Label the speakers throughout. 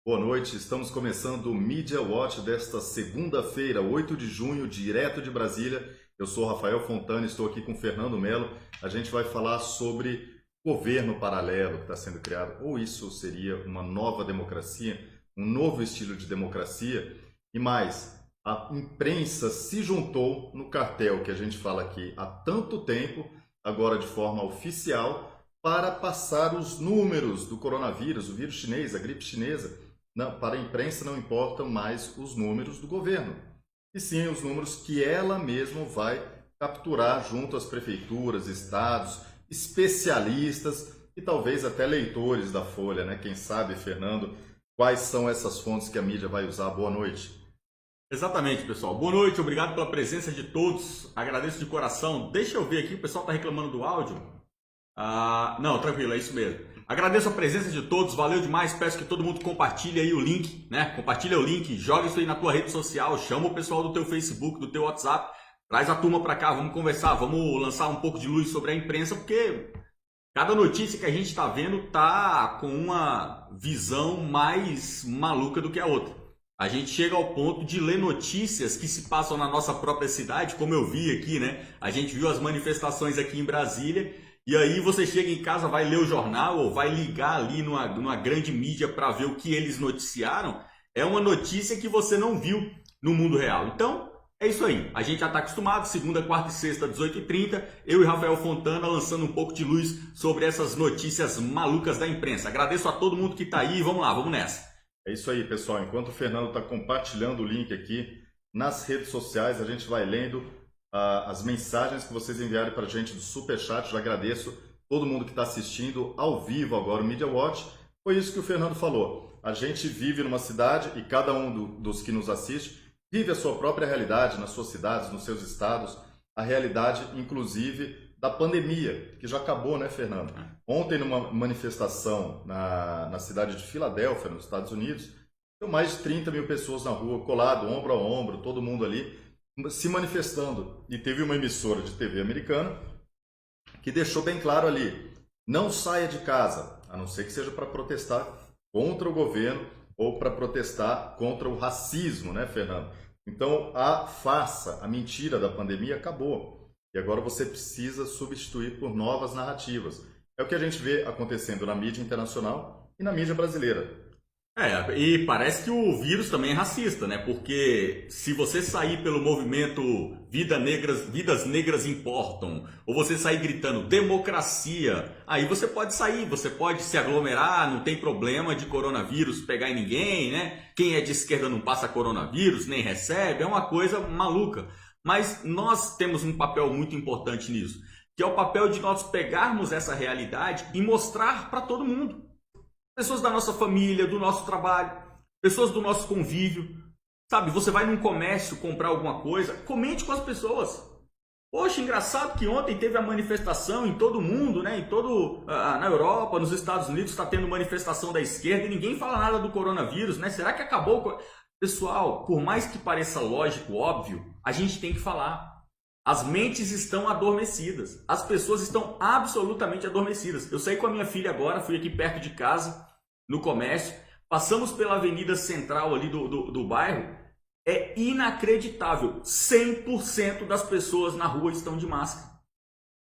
Speaker 1: Boa noite, estamos começando o Media Watch desta segunda-feira, 8 de junho, direto de Brasília. Eu sou Rafael Fontana, estou aqui com Fernando Melo. A gente vai falar sobre governo paralelo que está sendo criado, ou isso seria uma nova democracia, um novo estilo de democracia. E mais, a imprensa se juntou no cartel que a gente fala aqui há tanto tempo, agora de forma oficial, para passar os números do coronavírus, o vírus chinês, a gripe chinesa. Não, para a imprensa não importam mais os números do governo, e sim os números que ela mesma vai capturar junto às prefeituras, estados, especialistas e talvez até leitores da Folha, né? Quem sabe, Fernando, quais são essas fontes que a mídia vai usar? Boa noite.
Speaker 2: Exatamente, pessoal. Boa noite, obrigado pela presença de todos. Agradeço de coração. Deixa eu ver aqui, o pessoal está reclamando do áudio. Não, tranquilo, é isso mesmo. Agradeço a presença de todos, valeu demais. Peço que todo mundo compartilhe aí o link, né? Compartilha o link, joga isso aí na tua rede social, chama o pessoal do teu Facebook, do teu WhatsApp, traz a turma para cá, vamos conversar, vamos lançar um pouco de luz sobre a imprensa, porque cada notícia que a gente está vendo tá com uma visão mais maluca do que a outra. A gente chega ao ponto de ler notícias que se passam na nossa própria cidade, como eu vi aqui, né? A gente viu as manifestações aqui em Brasília. E aí você chega em casa, vai ler o jornal ou vai ligar ali numa grande mídia para ver o que eles noticiaram. É uma notícia que você não viu no mundo real. Então, é isso aí. A gente já está acostumado, segunda, quarta e sexta, 18h30. Eu e Rafael Fontana lançando um pouco de luz sobre essas notícias malucas da imprensa. Agradeço a todo mundo que está aí. Vamos lá, vamos nessa.
Speaker 1: É isso aí, pessoal. Enquanto o Fernando está compartilhando o link aqui nas redes sociais, a gente vai lendo as mensagens que vocês enviarem para a gente do Superchat. Já agradeço todo mundo que está assistindo ao vivo agora o Media Watch. Foi isso que o Fernando falou. A gente vive numa cidade e cada um dos que nos assiste vive a sua própria realidade nas suas cidades, nos seus estados, a realidade, inclusive, da pandemia, que já acabou, né, Fernando? Ontem, numa manifestação na cidade de Filadélfia, nos Estados Unidos, deu mais de 30 mil pessoas na rua, colado, ombro a ombro, todo mundo ali, se manifestando. E teve uma emissora de TV americana que deixou bem claro ali: não saia de casa, a não ser que seja para protestar contra o governo ou para protestar contra o racismo, né, Fernando? Então a farsa, a mentira da pandemia acabou. E agora você precisa substituir por novas narrativas. É o que a gente vê acontecendo na mídia internacional e na mídia brasileira.
Speaker 2: E parece que o vírus também é racista, né? Porque se você sair pelo movimento Vidas Negras Importam, ou você sair gritando democracia, aí você pode sair, você pode se aglomerar, não tem problema de coronavírus pegar em ninguém, né? Quem é de esquerda não passa coronavírus, nem recebe, é uma coisa maluca. Mas nós temos um papel muito importante nisso, que é o papel de nós pegarmos essa realidade e mostrar para todo mundo. Pessoas da nossa família, do nosso trabalho, pessoas do nosso convívio. Sabe, você vai num comércio comprar alguma coisa, comente com as pessoas. Poxa, engraçado que ontem teve a manifestação em todo mundo, né? Na Europa, nos Estados Unidos está tendo manifestação da esquerda e ninguém fala nada do coronavírus, né? Será que acabou? Pessoal, por mais que pareça lógico, óbvio, a gente tem que falar. As mentes estão adormecidas. As pessoas estão absolutamente adormecidas. Eu saí com a minha filha agora, fui aqui perto de casa, no comércio. Passamos pela avenida central ali do bairro. É inacreditável. 100% das pessoas na rua estão de máscara.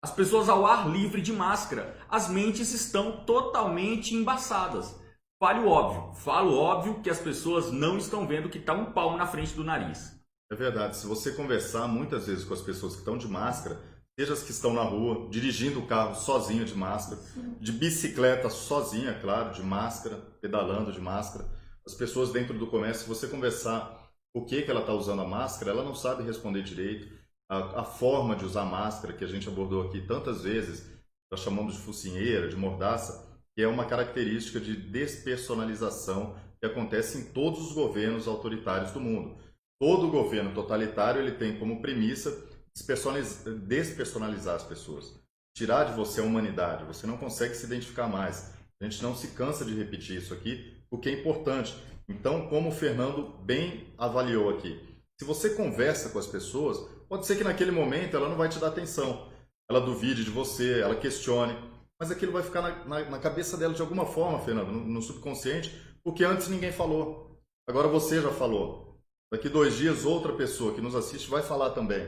Speaker 2: As pessoas ao ar livre de máscara. As mentes estão totalmente embaçadas. Falo óbvio que as pessoas não estão vendo que está um palmo na frente do nariz.
Speaker 1: É verdade, se você conversar muitas vezes com as pessoas que estão de máscara, seja as que estão na rua, dirigindo o carro sozinho de máscara, de bicicleta sozinha, claro, de máscara, pedalando de máscara, as pessoas dentro do comércio, se você conversar o que ela está usando a máscara, ela não sabe responder direito. A forma de usar máscara, que a gente abordou aqui tantas vezes, nós chamamos de focinheira, de mordaça, que é uma característica de despersonalização que acontece em todos os governos autoritários do mundo. Todo governo totalitário ele tem como premissa despersonalizar as pessoas, tirar de você a humanidade, você não consegue se identificar mais. A gente não se cansa de repetir isso aqui, porque é importante. Então, como o Fernando bem avaliou aqui, se você conversa com as pessoas, pode ser que naquele momento ela não vai te dar atenção, ela duvide de você, ela questione, mas aquilo vai ficar na cabeça dela de alguma forma, Fernando, no subconsciente, porque antes ninguém falou. Agora você já falou. Daqui 2 dias, outra pessoa que nos assiste vai falar também.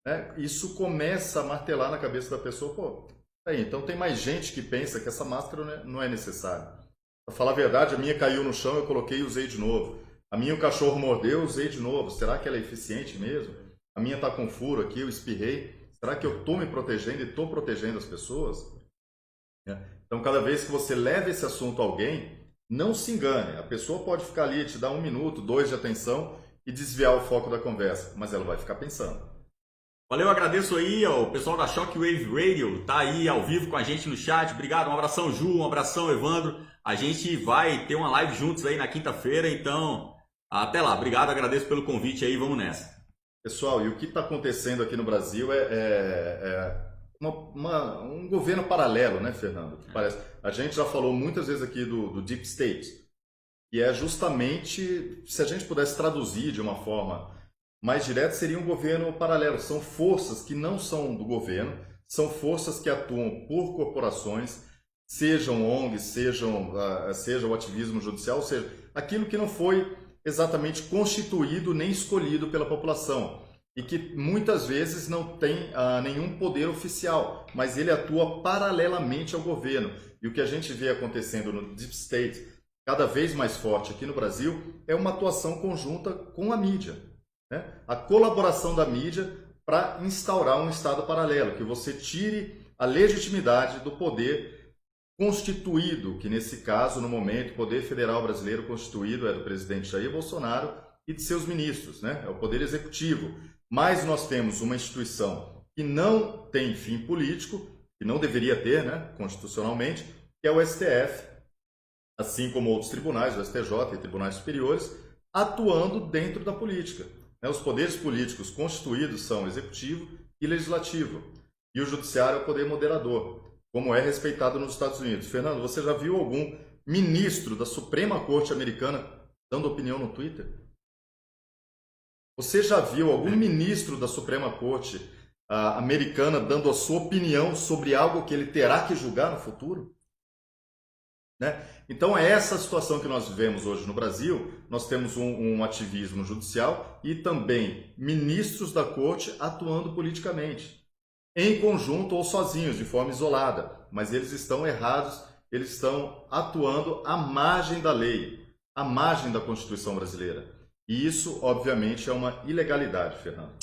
Speaker 1: Né? Isso começa a martelar na cabeça da pessoa, pô, então tem mais gente que pensa que essa máscara não é necessária. Para falar a verdade, a minha caiu no chão, eu coloquei e usei de novo. A minha o cachorro mordeu, eu usei de novo. Será que ela é eficiente mesmo? A minha está com furo aqui, eu espirrei. Será que eu estou me protegendo e estou protegendo as pessoas? Então, cada vez que você leva esse assunto a alguém, não se engane. A pessoa pode ficar ali, te dar 1 minuto, 2 de atenção e desviar o foco da conversa, mas ela vai ficar pensando.
Speaker 2: Valeu, agradeço aí ao pessoal da Shockwave Radio, tá aí ao vivo com a gente no chat. Obrigado, um abração Ju, um abração Evandro. A gente vai ter uma live juntos aí na quinta-feira, então até lá. Obrigado, agradeço pelo convite aí, vamos nessa.
Speaker 1: Pessoal, e o que está acontecendo aqui no Brasil é um governo paralelo, né, Fernando? Parece. A gente já falou muitas vezes aqui do Deep State, que é justamente, se a gente pudesse traduzir de uma forma mais direta, seria um governo paralelo. São forças que não são do governo, são forças que atuam por corporações, sejam ONGs, seja o ativismo judicial, ou seja, aquilo que não foi exatamente constituído nem escolhido pela população e que muitas vezes não tem nenhum poder oficial, mas ele atua paralelamente ao governo. E o que a gente vê acontecendo no Deep State, cada vez mais forte aqui no Brasil, é uma atuação conjunta com a mídia. Né? A colaboração da mídia para instaurar um Estado paralelo, que você tire a legitimidade do poder constituído, que nesse caso, no momento, o poder federal brasileiro constituído é do presidente Jair Bolsonaro e de seus ministros, né? É o poder executivo. Mas nós temos uma instituição que não tem fim político, que não deveria ter, né, constitucionalmente, que é o STF, assim como outros tribunais, o STJ e tribunais superiores, atuando dentro da política. Os poderes políticos constituídos são executivo e legislativo, e o judiciário é o poder moderador, como é respeitado nos Estados Unidos. Fernando, você já viu algum ministro da Suprema Corte Americana dando opinião no Twitter? Você já viu algum ministro da Suprema Corte americana dando a sua opinião sobre algo que ele terá que julgar no futuro? Né? Então é essa a situação que nós vivemos hoje no Brasil. Nós temos um ativismo judicial e também ministros da Corte atuando politicamente, em conjunto ou sozinhos, de forma isolada, mas eles estão errados, eles estão atuando à margem da lei, à margem da Constituição brasileira. E isso, obviamente, é uma ilegalidade, Fernando.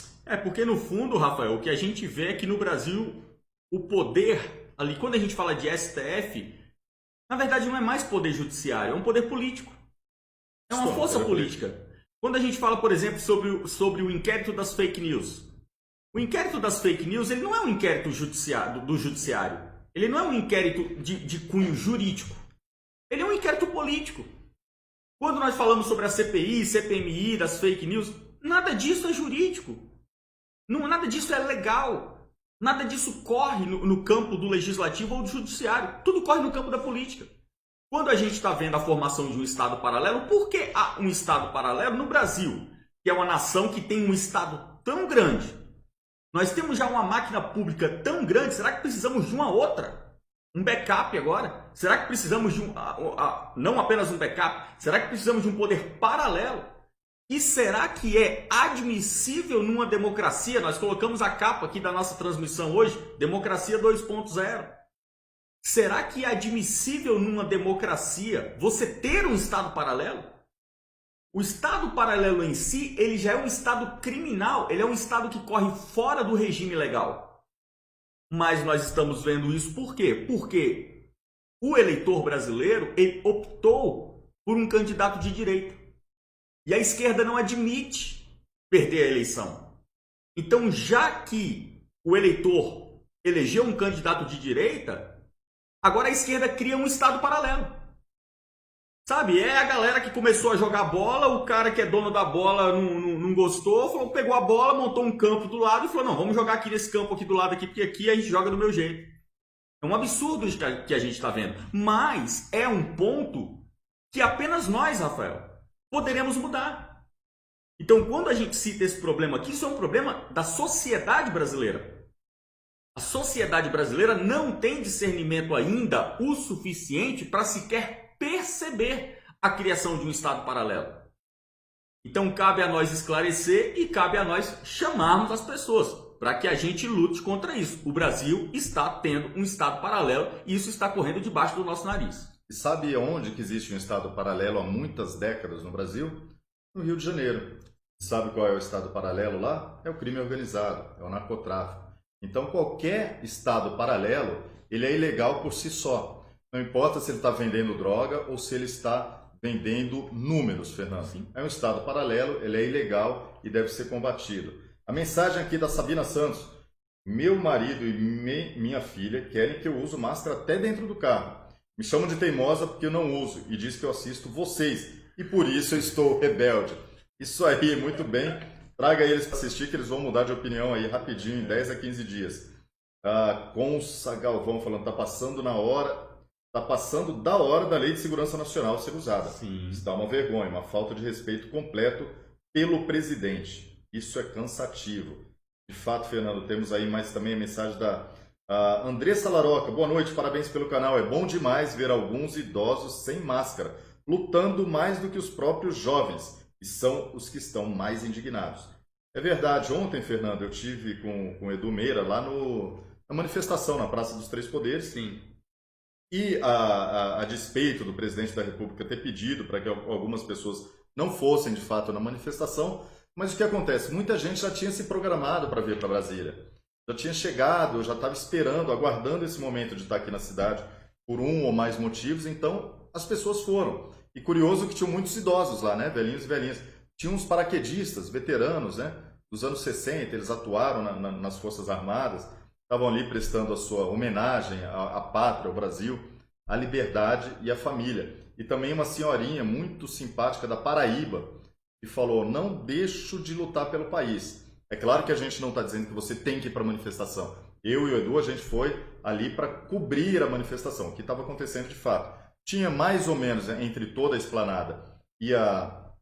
Speaker 2: Porque no fundo, Rafael, o que a gente vê é que no Brasil o poder, ali quando a gente fala de STF, na verdade não é mais poder judiciário, é um poder político. É uma força política. Quando a gente fala, por exemplo, sobre o inquérito das fake news, o inquérito das fake news ele não é um inquérito do judiciário. Ele não é um inquérito de cunho jurídico. Ele é um inquérito político. Quando nós falamos sobre a CPI, CPMI, das fake news, nada disso é jurídico. Não, nada disso é legal. Nada disso corre no campo do legislativo ou do judiciário. Tudo corre no campo da política. Quando a gente está vendo a formação de um Estado paralelo, por que há um Estado paralelo no Brasil? Que é uma nação que tem um Estado tão grande. Nós temos já uma máquina pública tão grande, será que precisamos de uma outra? Um backup agora? Será que precisamos de não apenas um backup, será que precisamos de um poder paralelo? E será que é admissível numa democracia? Nós colocamos a capa aqui da nossa transmissão hoje, Democracia 2.0. Será que é admissível numa democracia você ter um Estado paralelo? O Estado paralelo em si, ele já é um Estado criminal, ele é um Estado que corre fora do regime legal. Mas nós estamos vendo isso por quê? Porque o eleitor brasileiro ele optou por um candidato de direita. E a esquerda não admite perder a eleição. Então, já que o eleitor elegeu um candidato de direita, agora a esquerda cria um Estado paralelo. Sabe, é a galera que começou a jogar bola, o cara que é dono da bola não gostou, pegou a bola, montou um campo do lado e falou, não, vamos jogar aqui nesse campo aqui do lado, aqui, porque aqui a gente joga do meu jeito. É um absurdo que a gente está vendo. Mas é um ponto que apenas nós, Rafael, poderemos mudar. Então, quando a gente cita esse problema aqui, isso é um problema da sociedade brasileira. A sociedade brasileira não tem discernimento ainda o suficiente para sequer perceber a criação de um Estado paralelo? Então cabe a nós esclarecer e cabe a nós chamarmos as pessoas para que a gente lute contra isso. O Brasil está tendo um Estado paralelo e isso está correndo debaixo do nosso nariz.
Speaker 1: E sabe onde que existe um Estado paralelo há muitas décadas no Brasil? No Rio de Janeiro. Sabe qual é o Estado paralelo lá? É o crime organizado, é o narcotráfico. Então qualquer Estado paralelo, ele é ilegal por si só. Não importa se ele está vendendo droga ou se ele está vendendo números, Fernando.
Speaker 2: Sim.
Speaker 1: É um Estado paralelo, ele é ilegal e deve ser combatido. A mensagem aqui da Sabina Santos. Meu marido e minha filha querem que eu use máscara até dentro do carro. Me chamam de teimosa porque eu não uso e diz que eu assisto vocês e por isso eu estou rebelde. Isso aí, muito bem. Traga eles para assistir que eles vão mudar de opinião aí rapidinho, em 10 a 15 dias. Consa Galvão falando, está passando da hora da Lei de Segurança Nacional ser usada.
Speaker 2: Sim.
Speaker 1: Isso dá uma vergonha, uma falta de respeito completo pelo presidente. Isso é cansativo. De fato, Fernando, temos aí mais também a mensagem da Andressa Laroca. Boa noite, parabéns pelo canal. É bom demais ver alguns idosos sem máscara, lutando mais do que os próprios jovens, e são os que estão mais indignados. É verdade, ontem, Fernando, eu tive com o Edu Meira lá na manifestação na Praça dos Três Poderes.
Speaker 2: Sim.
Speaker 1: E a despeito do presidente da República ter pedido para que algumas pessoas não fossem de fato na manifestação, mas o que acontece? Muita gente já tinha se programado para vir para Brasília. Já tinha chegado, já estava esperando, aguardando esse momento de estar aqui na cidade por um ou mais motivos, então as pessoas foram. E curioso que tinham muitos idosos lá, né? Velhinhos e velhinhas. Tinha uns paraquedistas, veteranos, né? Dos anos 60, eles atuaram nas Forças Armadas, estavam ali prestando a sua homenagem à pátria, ao Brasil, à liberdade e à família. E também uma senhorinha muito simpática da Paraíba, que falou, não deixo de lutar pelo país. É claro que a gente não está dizendo que você tem que ir para a manifestação. Eu e o Edu, a gente foi ali para cobrir a manifestação, o que estava acontecendo de fato. Tinha mais ou menos, entre toda a esplanada e a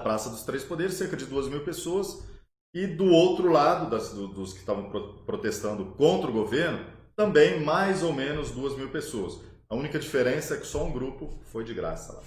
Speaker 1: Praça dos Três Poderes, cerca de 2.000 pessoas. E do outro lado, dos que estavam protestando contra o governo, também mais ou menos 2.000 pessoas. A única diferença é que só um grupo foi de graça lá.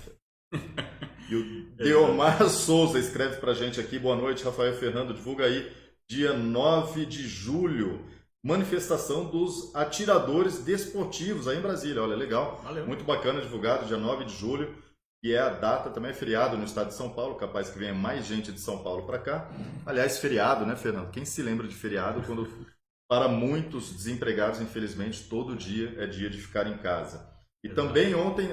Speaker 1: E o Deomar Souza escreve pra gente aqui, boa noite, Rafael Fernando, divulga aí, dia 9 de julho, manifestação dos atiradores desportivos aí em Brasília. Olha, legal,
Speaker 2: Valeu.
Speaker 1: Muito bacana, divulgado, dia 9 de julho, e é a data, também é feriado no estado de São Paulo, capaz que venha mais gente de São Paulo para cá. Aliás, feriado, né, Fernando? Quem se lembra de feriado quando, para muitos desempregados, infelizmente, todo dia é dia de ficar em casa. E também ontem,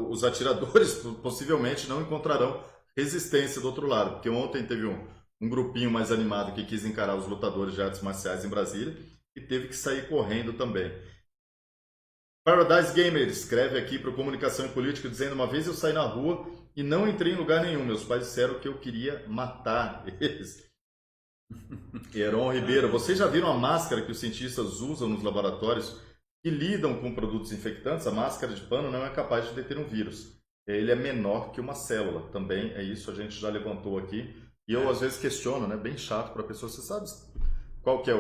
Speaker 1: os atiradores possivelmente não encontrarão resistência do outro lado, porque ontem teve um grupinho mais animado que quis encarar os lutadores de artes marciais em Brasília e teve que sair correndo também. Paradise Gamer escreve aqui para o Comunicação e Política dizendo, uma vez eu saí na rua e não entrei em lugar nenhum. Meus pais disseram que eu queria matar eles. Heron Ribeiro, vocês já viram a máscara que os cientistas usam nos laboratórios que lidam com produtos infectantes? A máscara de pano não é capaz de deter um vírus. Ele é menor que uma célula. Também é isso, a gente já levantou aqui. E eu às vezes questiono, né? Bem chato para a pessoa. Você sabe qual que é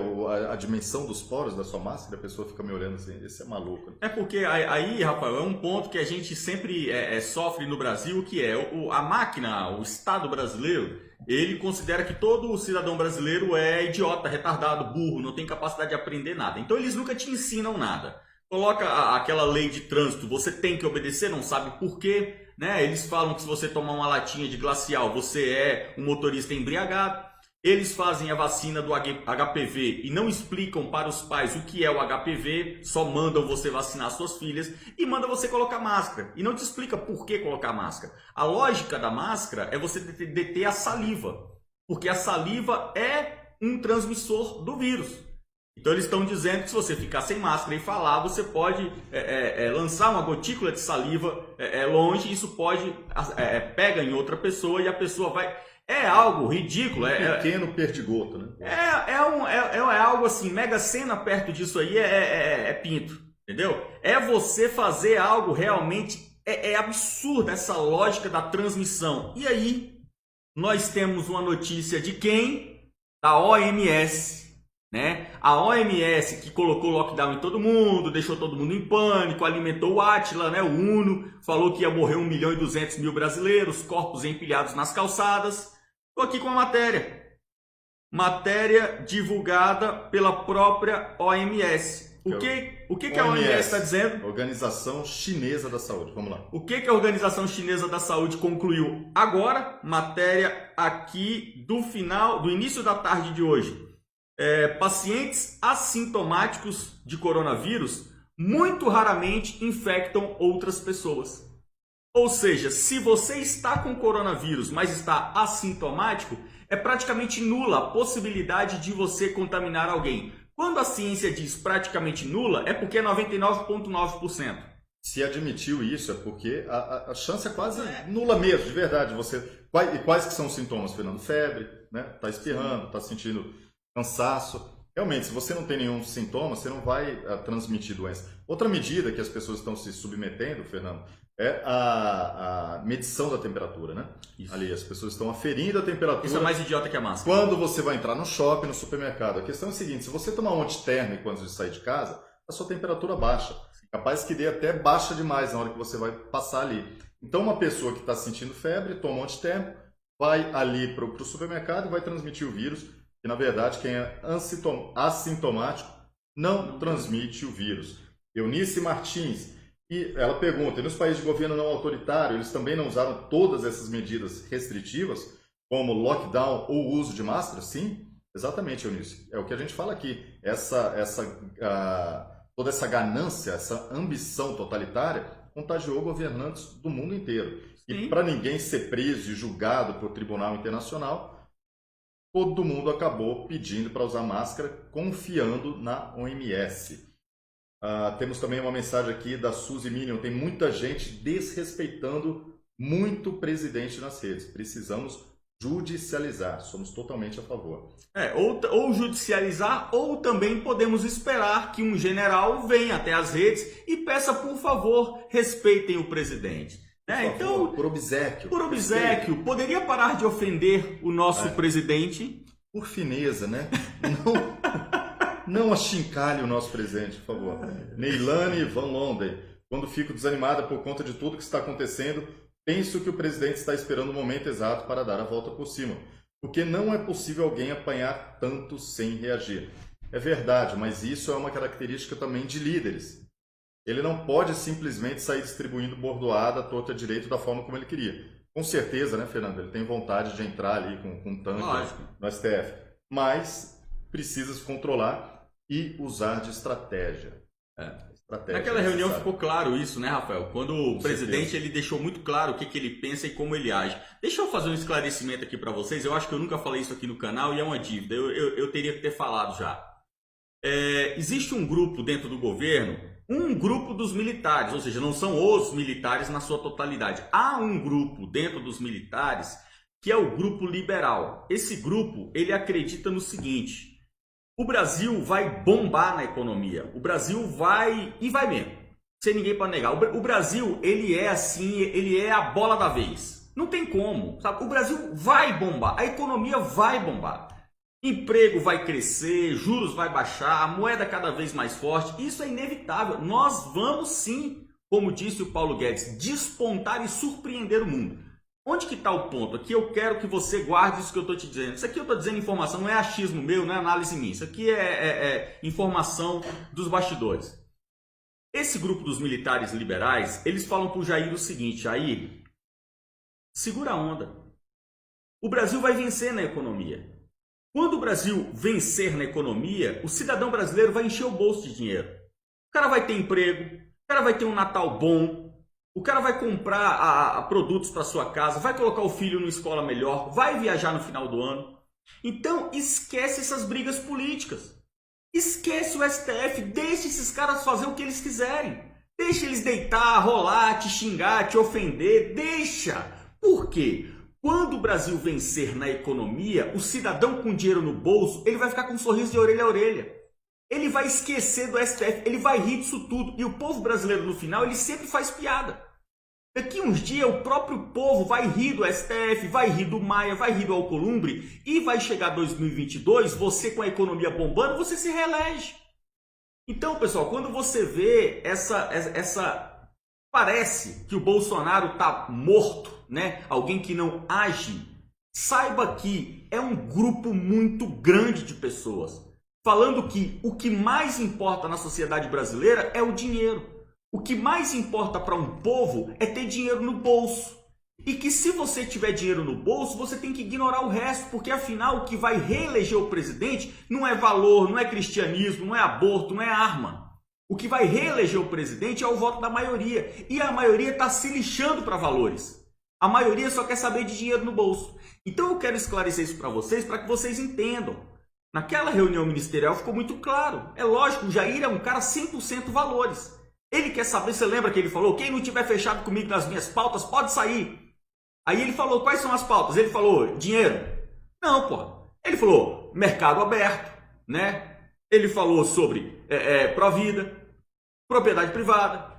Speaker 1: a dimensão dos poros da sua máscara? A pessoa fica me olhando assim, esse é maluco. Né?
Speaker 2: É porque aí, Rafael, é um ponto que a gente sempre sofre no Brasil, que é a máquina, o Estado brasileiro, ele considera que todo cidadão brasileiro é idiota, retardado, burro, não tem capacidade de aprender nada. Então eles nunca te ensinam nada. Coloca aquela lei de trânsito, você tem que obedecer, não sabe por quê, né? Eles falam que se você tomar uma latinha de glacial, você é um motorista embriagado. Eles fazem a vacina do HPV e não explicam para os pais o que é o HPV, só mandam você vacinar suas filhas e mandam você colocar máscara. E não te explica por que colocar máscara. A lógica da máscara é você deter a saliva, porque a saliva é um transmissor do vírus. Então eles estão dizendo que se você ficar sem máscara e falar, você pode lançar uma gotícula de saliva longe, e isso pode pega em outra pessoa e a pessoa vai... É algo ridículo.
Speaker 1: Pequeno perdigoto, né?
Speaker 2: É algo assim, Mega Sena perto disso aí é pinto, entendeu? É você fazer algo realmente, é absurdo essa lógica da transmissão. E aí, nós temos uma notícia de quem? Da OMS, né? A OMS que colocou lockdown em todo mundo, deixou todo mundo em pânico, alimentou o Átila, né? O Uno, falou que ia morrer 1.200.000 brasileiros, corpos empilhados nas calçadas. Estou aqui com a matéria. Matéria divulgada pela própria OMS. O que a OMS está dizendo?
Speaker 1: Organização Chinesa da Saúde. Vamos lá.
Speaker 2: O que a Organização Chinesa da Saúde concluiu agora? Matéria aqui do início da tarde de hoje. Pacientes assintomáticos de coronavírus muito raramente infectam outras pessoas. Ou seja, se você está com coronavírus, mas está assintomático, é praticamente nula a possibilidade de você contaminar alguém. Quando a ciência diz praticamente nula, é porque é 99,9%.
Speaker 1: Se admitiu isso, é porque a chance é quase nula mesmo, de verdade. Quais que são os sintomas, Fernando? Febre, né? Tá espirrando, tá sentindo cansaço. Realmente, se você não tem nenhum sintoma, você não vai transmitir doença. Outra medida que as pessoas estão se submetendo, Fernando, é a medição da temperatura, né?
Speaker 2: Isso.
Speaker 1: Ali, as pessoas estão aferindo a temperatura.
Speaker 2: Isso é mais idiota que a máscara.
Speaker 1: Quando você vai entrar no shopping, no supermercado. A questão é a seguinte, se você tomar um antitérmico antes de sair de casa, a sua temperatura baixa. Capaz que dê até baixa demais na hora que você vai passar ali. Então, uma pessoa que está sentindo febre, toma um antitérmico, vai ali para o supermercado e vai transmitir o vírus, que na verdade quem é assintomático não transmite o vírus. Eunice Martins, e ela pergunta, e nos países de governo não autoritário, eles também não usaram todas essas medidas restritivas, como lockdown ou uso de máscara? Sim, exatamente, Eunice. É o que a gente fala aqui. Toda essa ganância, essa ambição totalitária contagiou governantes do mundo inteiro. Sim. E para ninguém ser preso e julgado por tribunal internacional, todo mundo acabou pedindo para usar máscara, confiando na OMS. Temos também uma mensagem aqui da Suzy Minion. Tem muita gente desrespeitando muito o presidente nas redes. Precisamos judicializar. Somos totalmente a favor.
Speaker 2: Ou judicializar, ou também podemos esperar que um general venha até as redes e peça, por favor, respeitem o presidente.
Speaker 1: Então, por obséquio.
Speaker 2: Por obséquio. Poderia parar de ofender o nosso presidente?
Speaker 1: Por fineza, né? Não achincalhe o nosso presidente, por favor. Neilane Van Londen. Quando fico desanimada por conta de tudo que está acontecendo, penso que o presidente está esperando o momento exato para dar a volta por cima. Porque não é possível alguém apanhar tanto sem reagir. É verdade, mas isso é uma característica também de líderes. Ele não pode simplesmente sair distribuindo bordoada à torta direito da forma como ele queria. Com certeza, né, Fernando? Ele tem vontade de entrar ali com um tanque no STF. Mas precisa se controlar e usar de estratégia.
Speaker 2: Naquela reunião ficou claro isso, né, Rafael? Quando o presidente ele deixou muito claro o que ele pensa e como ele age. Deixa eu fazer um esclarecimento aqui para vocês. Eu acho que eu nunca falei isso aqui no canal e é uma dívida. Eu teria que ter falado já. Existe um grupo dentro do governo, um grupo dos militares, ou seja, não são os militares na sua totalidade. Há um grupo dentro dos militares que é o grupo liberal. Esse grupo, ele acredita no seguinte: o Brasil vai bombar na economia. O Brasil vai, e vai mesmo, sem ninguém para negar. O Brasil, ele é assim, ele é a bola da vez. Não tem como, sabe? O Brasil vai bombar, a economia vai bombar. Emprego vai crescer, juros vai baixar, a moeda cada vez mais forte. Isso é inevitável. Nós vamos sim, como disse o Paulo Guedes, despontar e surpreender o mundo. Onde que está o ponto? Aqui eu quero que você guarde isso que eu estou te dizendo. Isso aqui eu estou dizendo informação, não é achismo meu, não é análise minha. Isso aqui é informação dos bastidores. Esse grupo dos militares liberais, eles falam para o Jair o seguinte: Jair, segura a onda. O Brasil vai vencer na economia. Quando o Brasil vencer na economia, o cidadão brasileiro vai encher o bolso de dinheiro. O cara vai ter emprego, o cara vai ter um Natal bom, o cara vai comprar produtos para sua casa, vai colocar o filho numa escola melhor, vai viajar no final do ano. Então esquece essas brigas políticas. Esquece o STF, deixa esses caras fazer o que eles quiserem. Deixa eles deitar, rolar, te xingar, te ofender, deixa. Por quê? Quando o Brasil vencer na economia, o cidadão com dinheiro no bolso, ele vai ficar com um sorriso de orelha a orelha. Ele vai esquecer do STF, ele vai rir disso tudo. E o povo brasileiro, no final, ele sempre faz piada. Daqui uns dias o próprio povo vai rir do STF, vai rir do Maia, vai rir do Alcolumbre e vai chegar 2022, você com a economia bombando, você se reelege. Então, pessoal, quando você vê parece que o Bolsonaro está morto, né? Alguém que não age, saiba que é um grupo muito grande de pessoas falando que o que mais importa na sociedade brasileira é o dinheiro. O que mais importa para um povo é ter dinheiro no bolso. E que se você tiver dinheiro no bolso, você tem que ignorar o resto, porque afinal o que vai reeleger o presidente não é valor, não é cristianismo, não é aborto, não é arma. O que vai reeleger o presidente é o voto da maioria. E a maioria está se lixando para valores. A maioria só quer saber de dinheiro no bolso. Então eu quero esclarecer isso para que vocês entendam. Naquela reunião ministerial ficou muito claro. É lógico, o Jair é um cara 100% valores. Ele quer saber, você lembra que ele falou, quem não tiver fechado comigo nas minhas pautas pode sair. Aí ele falou, quais são as pautas? Ele falou, dinheiro. Não, pô. Ele falou, mercado aberto, né? Ele falou sobre pró-vida, propriedade privada,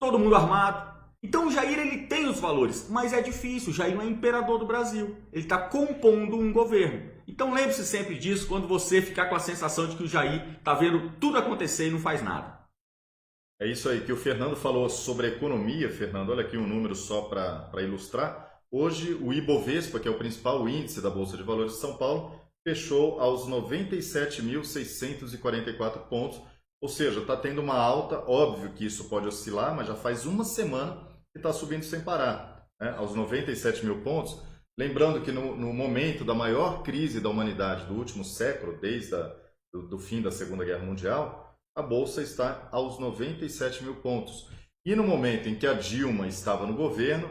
Speaker 2: todo mundo armado. Então o Jair ele tem os valores, mas é difícil. O Jair não é imperador do Brasil. Ele está compondo um governo. Então lembre-se sempre disso quando você ficar com a sensação de que o Jair está vendo tudo acontecer e não faz nada.
Speaker 1: É isso aí que o Fernando falou sobre a economia. Fernando, olha aqui um número só para ilustrar. Hoje o Ibovespa, que é o principal índice da Bolsa de Valores de São Paulo, fechou aos 97.644 pontos. Ou seja, está tendo uma alta, óbvio que isso pode oscilar, mas já faz uma semana que está subindo sem parar, né? Aos 97 mil pontos. Lembrando que no momento da maior crise da humanidade do último século, desde do fim da Segunda Guerra Mundial, a Bolsa está aos 97 mil pontos. E no momento em que a Dilma estava no governo,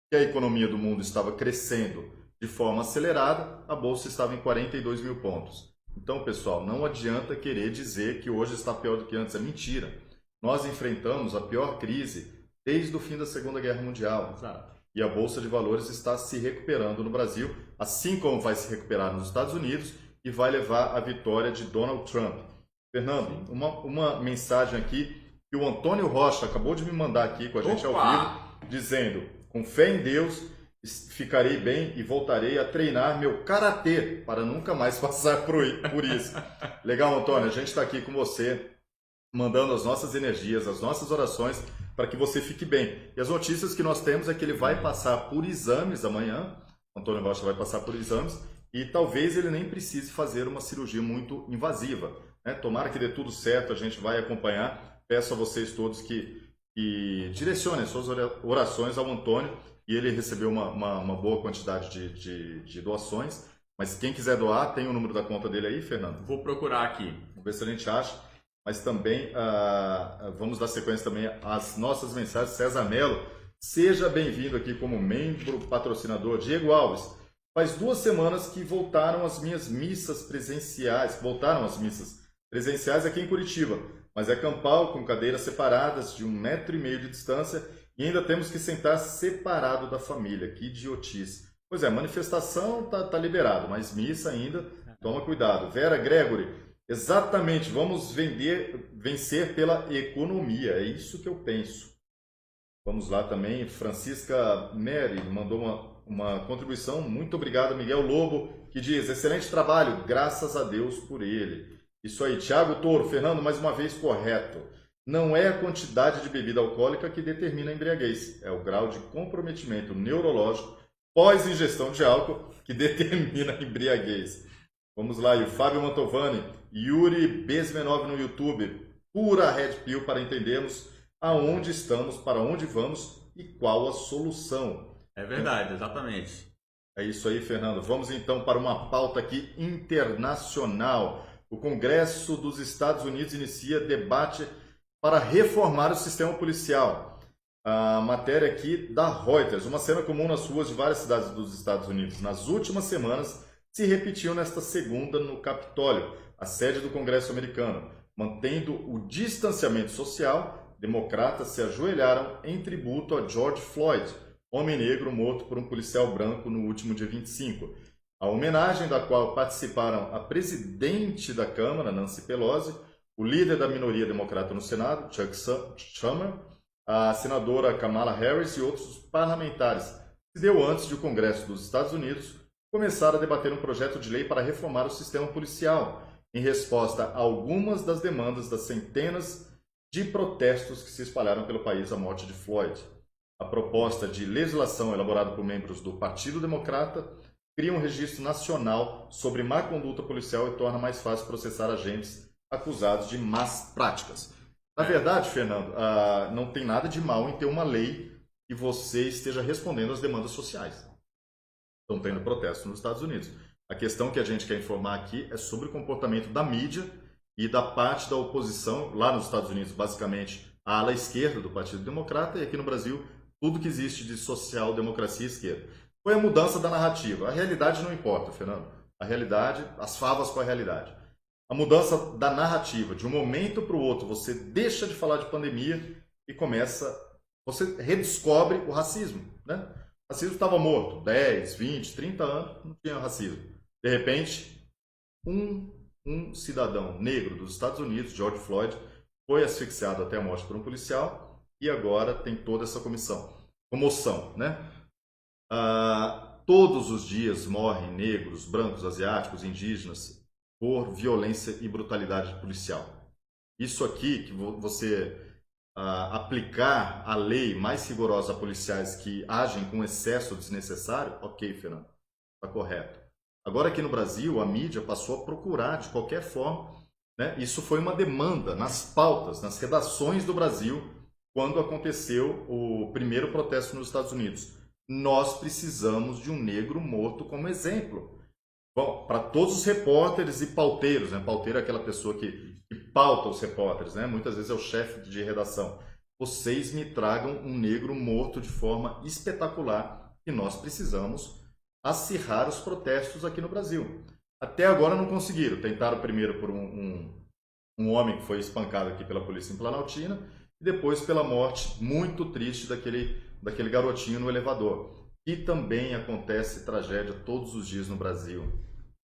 Speaker 1: que a economia do mundo estava crescendo de forma acelerada, a Bolsa estava em 42 mil pontos. Então, pessoal, não adianta querer dizer que hoje está pior do que antes. É mentira. Nós enfrentamos a pior crise desde o fim da Segunda Guerra Mundial.
Speaker 2: Exato.
Speaker 1: E a Bolsa de Valores está se recuperando no Brasil, assim como vai se recuperar nos Estados Unidos e vai levar à vitória de Donald Trump. Fernando, uma mensagem aqui que o Antônio Rocha acabou de me mandar aqui com a gente ao vivo, dizendo, com fé em Deus, ficarei bem e voltarei a treinar meu karatê para nunca mais passar por isso. Legal, Antônio, a gente está aqui com você, mandando as nossas energias, as nossas orações, para que você fique bem. E as notícias que nós temos é que ele vai passar por exames amanhã, Antônio Rocha vai passar por exames, e talvez ele nem precise fazer uma cirurgia muito invasiva, né? Tomara que dê tudo certo, a gente vai acompanhar. Peço a vocês todos que direcionem suas orações ao Antônio, e ele recebeu uma boa quantidade de doações. Mas quem quiser doar, tem o número da conta dele aí, Fernando?
Speaker 2: Vou procurar aqui.
Speaker 1: Vamos ver se a gente acha. Mas também vamos dar sequência também às nossas mensagens. César Melo, seja bem-vindo aqui como membro patrocinador. Diego Alves, faz 2 semanas que voltaram as missas presenciais aqui em Curitiba, mas é campal com cadeiras separadas de 1,5 metro de distância e ainda temos que sentar separado da família. Que idiotice. Pois é, manifestação tá liberado, mas missa ainda, toma cuidado. Vera Gregory, exatamente, vamos vencer pela economia, é isso que eu penso. Vamos lá também, Francisca Mary mandou uma contribuição, muito obrigado, Miguel Lobo, que diz, excelente trabalho, graças a Deus por ele. Isso aí, Thiago Toro, Fernando, mais uma vez correto. Não é a quantidade de bebida alcoólica que determina a embriaguez, é o grau de comprometimento neurológico pós-ingestão de álcool que determina a embriaguez. Vamos lá, e o Fábio Mantovani, Yuri Besmenov no YouTube, pura Red Pill para entendermos aonde estamos, para onde vamos e qual a solução.
Speaker 2: É verdade, exatamente.
Speaker 1: É isso aí, Fernando. Vamos então para uma pauta aqui internacional. O Congresso dos Estados Unidos inicia debate para reformar o sistema policial. A matéria aqui da Reuters, uma cena comum nas ruas de várias cidades dos Estados Unidos. Nas últimas semanas, se repetiu nesta segunda no Capitólio, a sede do Congresso americano. Mantendo o distanciamento social, democratas se ajoelharam em tributo a George Floyd, homem negro morto por um policial branco no último dia 25. A homenagem da qual participaram a presidente da Câmara, Nancy Pelosi, o líder da minoria democrata no Senado, Chuck Schumer, a senadora Kamala Harris e outros parlamentares. Se deu antes de o Congresso dos Estados Unidos começar a debater um projeto de lei para reformar o sistema policial, em resposta a algumas das demandas das centenas de protestos que se espalharam pelo país à morte de Floyd. A proposta de legislação elaborada por membros do Partido Democrata cria um registro nacional sobre má conduta policial e torna mais fácil processar agentes acusados de más práticas. Na verdade, Fernando, não tem nada de mal em ter uma lei que você esteja respondendo às demandas sociais. Estão tendo protestos nos Estados Unidos. A questão que a gente quer informar aqui é sobre o comportamento da mídia e da parte da oposição, lá nos Estados Unidos, basicamente, a ala esquerda do Partido Democrata, e aqui no Brasil, tudo que existe de social-democracia e esquerda. Foi a mudança da narrativa. A realidade não importa, Fernando. A realidade, as favas com a realidade. A mudança da narrativa, de um momento para o outro, você deixa de falar de pandemia e você redescobre o racismo, né? O racismo estava morto, 10, 20, 30 anos, não tinha racismo. De repente, um cidadão negro dos Estados Unidos, George Floyd, foi asfixiado até a morte por um policial e agora tem toda essa comoção, né? Todos os dias morrem negros, brancos, asiáticos, indígenas por violência e brutalidade policial. Isso aqui, que você aplicar a lei mais rigorosa a policiais que agem com excesso desnecessário, ok, Fernando, está correto. Agora aqui no Brasil, a mídia passou a procurar de qualquer forma, né? Isso foi uma demanda nas pautas, nas redações do Brasil, quando aconteceu o primeiro protesto nos Estados Unidos. Nós precisamos de um negro morto como exemplo. Bom, para todos os repórteres e pauteiros, né? Pauteiro é aquela pessoa que pauta os repórteres, né? Muitas vezes é o chefe de redação. Vocês me tragam um negro morto de forma espetacular, que nós precisamos acirrar os protestos aqui no Brasil. Até agora não conseguiram. Tentaram primeiro por um homem que foi espancado aqui pela polícia em Planaltina e depois pela morte muito triste daquele garotinho no elevador. E também acontece tragédia todos os dias no Brasil.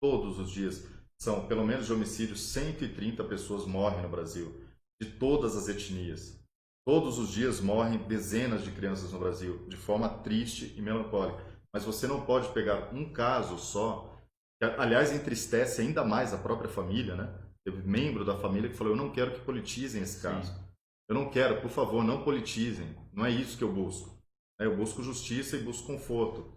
Speaker 1: Todos os dias. São, pelo menos de homicídios, 130 pessoas morrem no Brasil, de todas as etnias. Todos os dias morrem dezenas de crianças no Brasil, de forma triste e melancólica. Mas você não pode pegar um caso só, que, aliás, entristece ainda mais a própria família, né? Teve membro da família que falou, eu não quero que politizem esse caso. Eu não quero, por favor, não politizem. Não é isso que eu busco. Eu busco justiça e busco conforto.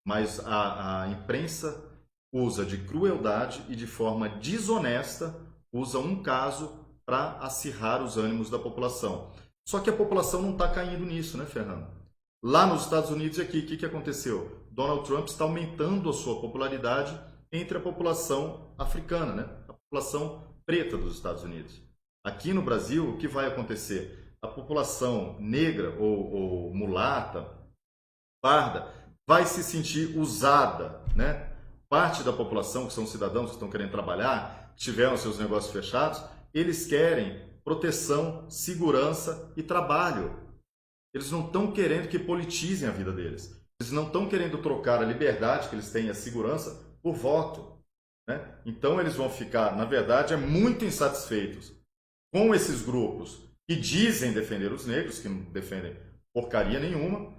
Speaker 1: Mas a imprensa usa de crueldade e de forma desonesta, usa um caso para acirrar os ânimos da população. Só que a população não está caindo nisso, né, Fernando? Lá nos Estados Unidos e aqui, o que aconteceu? Donald Trump está aumentando a sua popularidade entre a população africana, né? A população preta dos Estados Unidos. Aqui no Brasil, o que vai acontecer? A população negra ou mulata, parda, vai se sentir usada, né? Parte da população, que são cidadãos que estão querendo trabalhar, que tiveram seus negócios fechados, eles querem proteção, segurança e trabalho. Eles não estão querendo que politizem a vida deles. Eles não estão querendo trocar a liberdade que eles têm, a segurança, por voto, né? Então eles vão ficar, na verdade, muito insatisfeitos com esses grupos que dizem defender os negros, que não defendem porcaria nenhuma,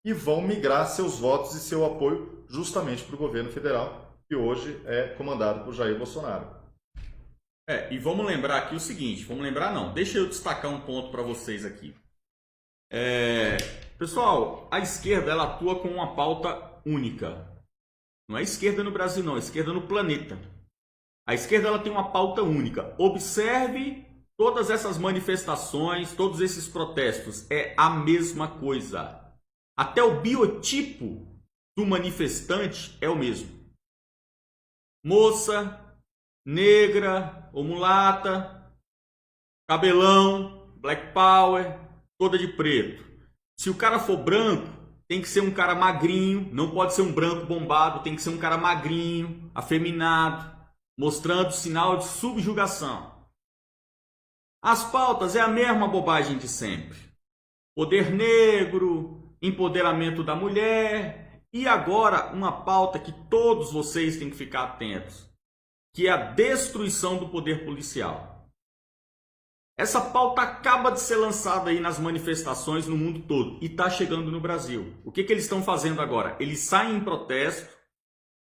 Speaker 1: e vão migrar seus votos e seu apoio justamente para o governo federal, que hoje é comandado por Jair Bolsonaro.
Speaker 2: E vamos lembrar aqui o seguinte, deixa eu destacar um ponto para vocês aqui. Pessoal, a esquerda ela atua com uma pauta única. Não é esquerda no Brasil não, é esquerda no planeta. A esquerda ela tem uma pauta única. Observe todas essas manifestações, todos esses protestos, é a mesma coisa. Até o biotipo do manifestante é o mesmo. Moça, negra ou mulata, cabelão, black power, toda de preto. Se o cara for branco, tem que ser um cara magrinho, não pode ser um branco bombado, tem que ser um cara magrinho, afeminado, mostrando sinal de subjugação. As pautas é a mesma bobagem de sempre. Poder negro, empoderamento da mulher e agora uma pauta que todos vocês têm que ficar atentos, que é a destruição do poder policial. Essa pauta acaba de ser lançada aí nas manifestações no mundo todo e está chegando no Brasil. O que eles estão fazendo agora? Eles saem em protesto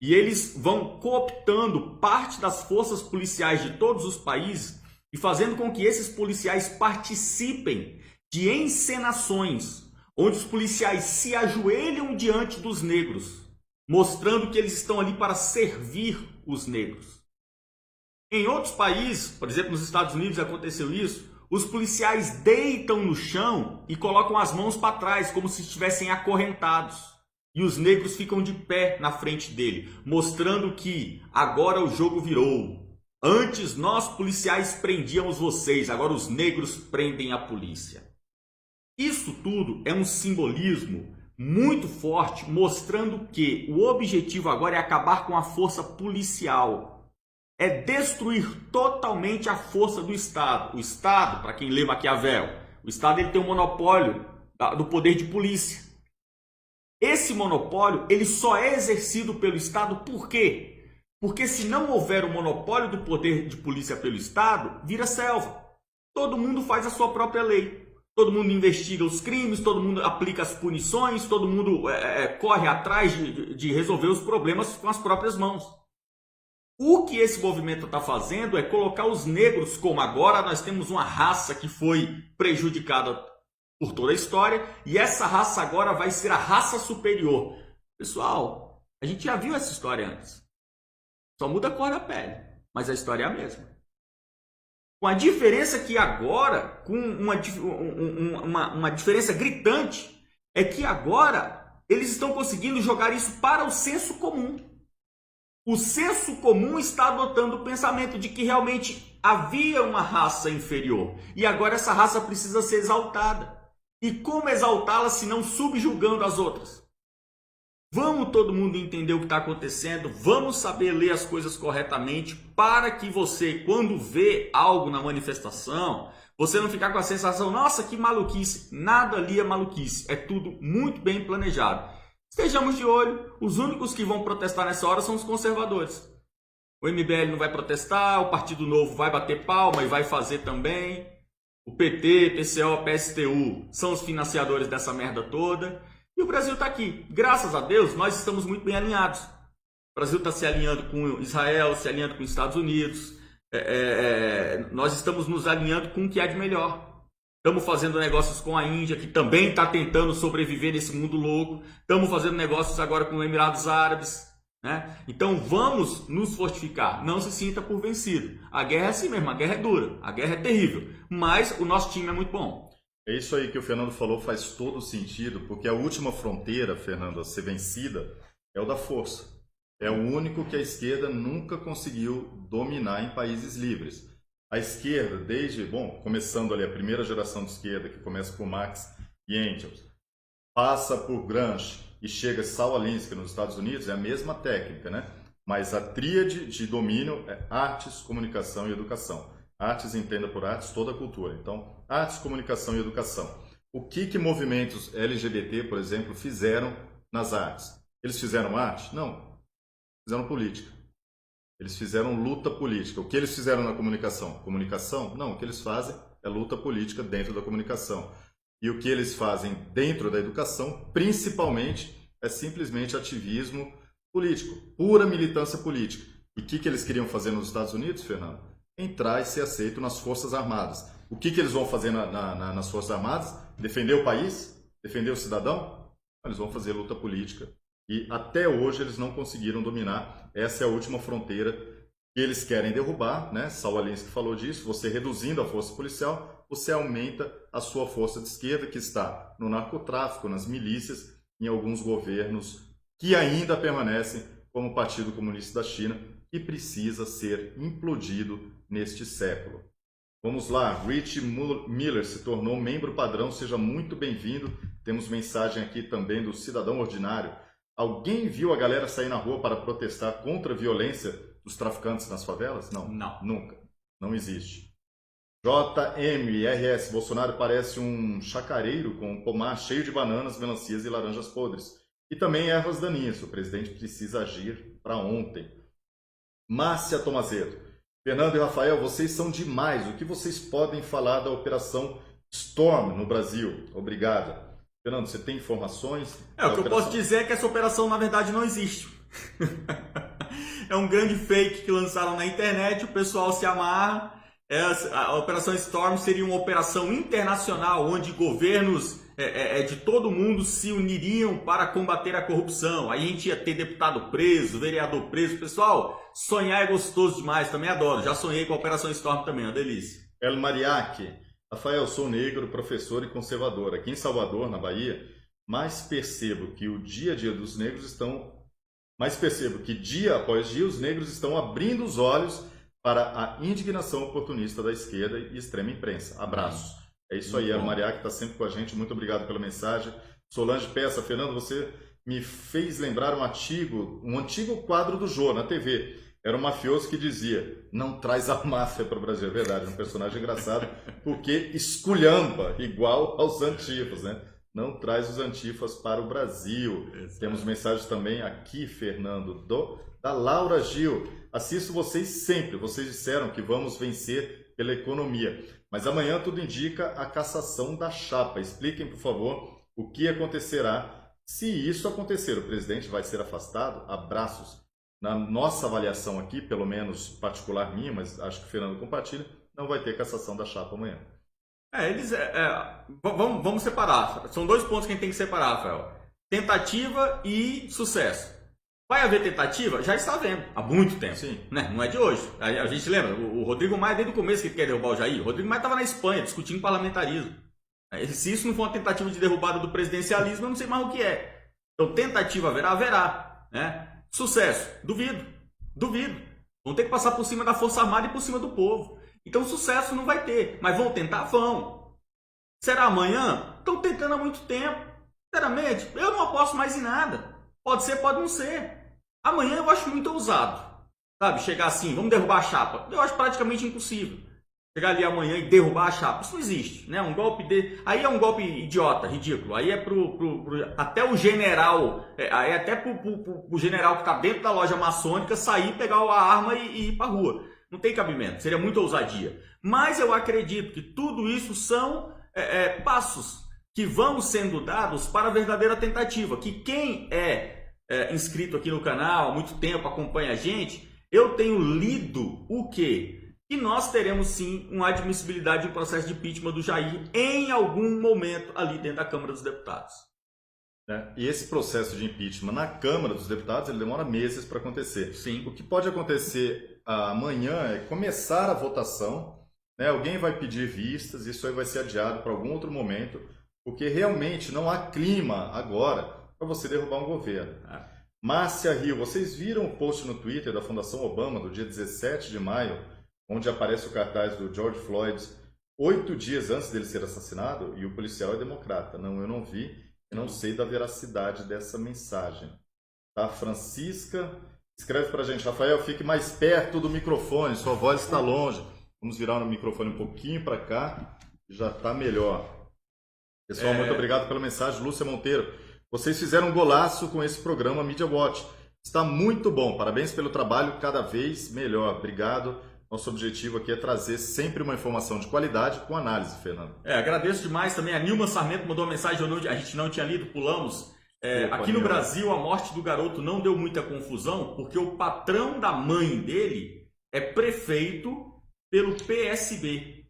Speaker 2: e eles vão cooptando parte das forças policiais de todos os países e fazendo com que esses policiais participem de encenações onde os policiais se ajoelham diante dos negros, mostrando que eles estão ali para servir os negros. Em outros países, por exemplo, nos Estados Unidos aconteceu isso, os policiais deitam no chão e colocam as mãos para trás, como se estivessem acorrentados. E os negros ficam de pé na frente dele, mostrando que agora o jogo virou. Antes nós policiais prendíamos vocês, agora os negros prendem a polícia. Isso tudo é um simbolismo muito forte, mostrando que o objetivo agora é acabar com a força policial. É destruir totalmente a força do Estado. O Estado, para quem lê Maquiavel, o Estado ele tem um monopólio do poder de polícia. Esse monopólio ele só é exercido pelo Estado por quê? Porque se não houver o monopólio do poder de polícia pelo Estado, vira selva. Todo mundo faz a sua própria lei. Todo mundo investiga os crimes, todo mundo aplica as punições, todo mundo corre atrás de resolver os problemas com as próprias mãos. O que esse movimento está fazendo é colocar os negros como agora nós temos uma raça que foi prejudicada por toda a história e essa raça agora vai ser a raça superior. Pessoal, a gente já viu essa história antes. Só muda a cor da pele, mas a história é a mesma. Com a diferença que agora, com uma diferença gritante, é que agora eles estão conseguindo jogar isso para o senso comum. O senso comum está adotando o pensamento de que realmente havia uma raça inferior e agora essa raça precisa ser exaltada. E como exaltá-la se não subjugando as outras? Vamos todo mundo entender o que está acontecendo, vamos saber ler as coisas corretamente para que você, quando vê algo na manifestação, você não ficar com a sensação, nossa, que maluquice. Nada ali é maluquice, é tudo muito bem planejado. Estejamos de olho, os únicos que vão protestar nessa hora são os conservadores. O MBL não vai protestar, o Partido Novo vai bater palma e vai fazer também. O PT, PCO, PSTU são os financiadores dessa merda toda. E o Brasil está aqui. Graças a Deus, nós estamos muito bem alinhados. O Brasil está se alinhando com Israel, se alinhando com os Estados Unidos. Nós estamos nos alinhando com o que há de melhor. Estamos fazendo negócios com a Índia, que também está tentando sobreviver nesse mundo louco. Estamos fazendo negócios agora com os Emirados Árabes. Né? Então vamos nos fortificar. Não se sinta por vencido. A guerra é assim mesmo, a guerra é dura, a guerra é terrível. Mas o nosso time é muito bom.
Speaker 1: É isso aí que o Fernando falou, faz todo sentido, porque a última fronteira, Fernando, a ser vencida é o da força. É o único que a esquerda nunca conseguiu dominar em países livres. A esquerda, começando ali a primeira geração de esquerda, que começa por Marx e Engels, passa por Gramsci e chega a Saul Alinsky nos Estados Unidos, é a mesma técnica, né? Mas a tríade de domínio é artes, comunicação e educação. Artes, entenda por artes, toda a cultura. Então, artes, comunicação e educação. O que movimentos LGBT, por exemplo, fizeram nas artes? Eles fizeram arte? Não. Fizeram política. Eles fizeram luta política. O que eles fizeram na comunicação? Comunicação? Não. O que eles fazem é luta política dentro da comunicação. E o que eles fazem dentro da educação, principalmente, é simplesmente ativismo político. Pura militância política. E o que eles queriam fazer nos Estados Unidos, Fernando? Entrar e ser aceito nas Forças Armadas. O que eles vão fazer nas Forças Armadas? Defender o país? Defender o cidadão? Eles vão fazer luta política. E até hoje eles não conseguiram dominar. Essa é a última fronteira que eles querem derrubar, né? Saul Alinsky falou disso. Você reduzindo a força policial, você aumenta a sua força de esquerda, que está no narcotráfico, nas milícias, em alguns governos que ainda permanecem, como o Partido Comunista da China, que precisa ser implodido neste século. Vamos lá, Rich Miller se tornou membro padrão, seja muito bem-vindo. Temos mensagem aqui também do Cidadão Ordinário. Alguém viu a galera sair na rua para protestar contra a violência dos traficantes nas favelas? Não. Nunca. Não existe. JMRS, Bolsonaro parece um chacareiro com um pomar cheio de bananas, melancias e laranjas podres. E também ervas daninhas. O presidente precisa agir para ontem. Márcia Tomazeto. Fernando e Rafael, vocês são demais. O que vocês podem falar da Operação Storm no Brasil? Obrigado. Fernando, você tem informações?
Speaker 2: O que eu posso dizer é que essa operação, na verdade, não existe. É um grande fake que lançaram na internet, o pessoal se amarra. A Operação Storm seria uma operação internacional onde governos de todo mundo se uniriam para combater a corrupção. Aí a gente ia ter deputado preso, vereador preso. Pessoal, sonhar é gostoso demais, também adoro. Já sonhei com a Operação Storm também, é uma delícia.
Speaker 1: El Mariachi, Rafael, sou negro, professor e conservador. Aqui em Salvador, na Bahia, percebo que dia após dia os negros estão abrindo os olhos para a indignação oportunista da esquerda e extrema imprensa. Abraços. É isso aí, El Mariachi está sempre com a gente. Muito obrigado pela mensagem. Solange Peça, Fernando, você me fez lembrar um antigo quadro do Jô na TV. Era um mafioso que dizia: não traz a máfia para o Brasil. É verdade, um personagem engraçado, porque esculhamba, igual aos antifas, né? Não traz os antifas para o Brasil. Exato. Temos mensagens também aqui, Fernando, da Laura Gil. Assisto vocês sempre. Vocês disseram que vamos vencer pela economia. Mas amanhã tudo indica a cassação da chapa. Expliquem, por favor, o que acontecerá. Se isso acontecer, o presidente vai ser afastado? Abraços. Na nossa avaliação aqui, pelo menos particular minha, mas acho que o Fernando compartilha, não vai ter cassação da chapa amanhã.
Speaker 2: Vamos separar. São dois pontos que a gente tem que separar, Rafael. Tentativa e sucesso. Vai haver tentativa? Já está havendo, há muito tempo.
Speaker 1: Sim.
Speaker 2: Né? Não é de hoje. A gente lembra, o Rodrigo Maia, desde o começo que ele quer derrubar o Jair, o Rodrigo Maia estava na Espanha discutindo parlamentarismo. Se isso não for uma tentativa de derrubada do presidencialismo, eu não sei mais o que é. Então, tentativa haverá. Né? Sucesso? Duvido. Vão ter que passar por cima da Força Armada e por cima do povo. Então, sucesso não vai ter. Mas vão tentar? Vão. Será amanhã? Estão tentando há muito tempo. Sinceramente, eu não aposto mais em nada. Pode ser, pode não ser. Amanhã eu acho muito ousado. Sabe? Chegar assim, vamos derrubar a chapa. Eu acho praticamente impossível. Chegar ali amanhã e derrubar a chapa. Isso não existe. Né? Um golpe aí é um golpe idiota, ridículo. Aí é até o general, aí é até pro general que está dentro da loja maçônica sair, pegar a arma e ir para a rua. Não tem cabimento. Seria muita ousadia. Mas eu acredito que tudo isso são passos que vão sendo dados para a verdadeira tentativa. Que quem é inscrito aqui no canal há muito tempo, acompanha a gente, eu tenho lido o quê? Que nós teremos sim uma admissibilidade de um processo de impeachment do Jair em algum momento ali dentro da Câmara dos Deputados.
Speaker 1: E esse processo de impeachment na Câmara dos Deputados, ele demora meses para acontecer.
Speaker 2: Sim.
Speaker 1: O que pode acontecer amanhã é começar a votação, né? Alguém vai pedir vistas, isso aí vai ser adiado para algum outro momento, porque realmente não há clima agora para você derrubar um governo. Márcia Rio, vocês viram o post no Twitter da Fundação Obama do dia 17 de maio, onde aparece o cartaz do George Floyd 8 dias antes dele ser assassinado, e o policial é democrata? Não, eu não vi e não sei da veracidade dessa mensagem. Tá? Francisca escreve pra gente: Rafael, fique mais perto do microfone, sua voz está longe. Vamos virar o microfone um pouquinho para cá, já está melhor. Pessoal, muito obrigado pela mensagem. Lúcia Monteiro, vocês fizeram um golaço com esse programa Media Watch. Está muito bom, parabéns pelo trabalho, cada vez melhor. Obrigado. Nosso objetivo aqui é trazer sempre uma informação de qualidade com análise, Fernando.
Speaker 2: Agradeço demais também. A Nilma Sarmento mandou uma mensagem, a gente não tinha lido, pulamos. Aqui no Brasil, a morte do garoto não deu muita confusão, porque o patrão da mãe dele é prefeito pelo PSB.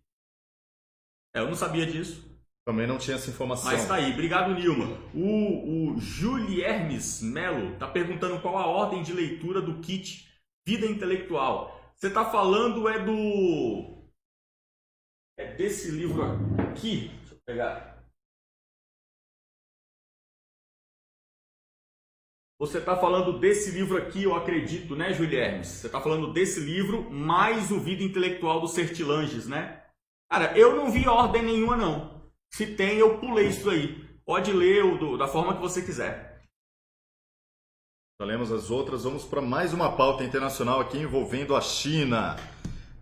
Speaker 2: Eu não sabia disso.
Speaker 1: Também não tinha essa informação.
Speaker 2: Mas tá aí, obrigado, Nilma. O Juliermes Melo tá perguntando qual a ordem de leitura do kit Vida Intelectual. Você tá falando desse livro aqui. Deixa eu pegar. Você tá falando desse livro aqui, eu acredito, né, Juliermes? Você tá falando desse livro mais o Vida Intelectual do Sertilanges, né? Cara, eu não vi ordem nenhuma, não. Se tem, eu pulei isso aí. Pode ler da forma que você quiser.
Speaker 1: Já lemos as outras. Vamos para mais uma pauta internacional aqui envolvendo a China.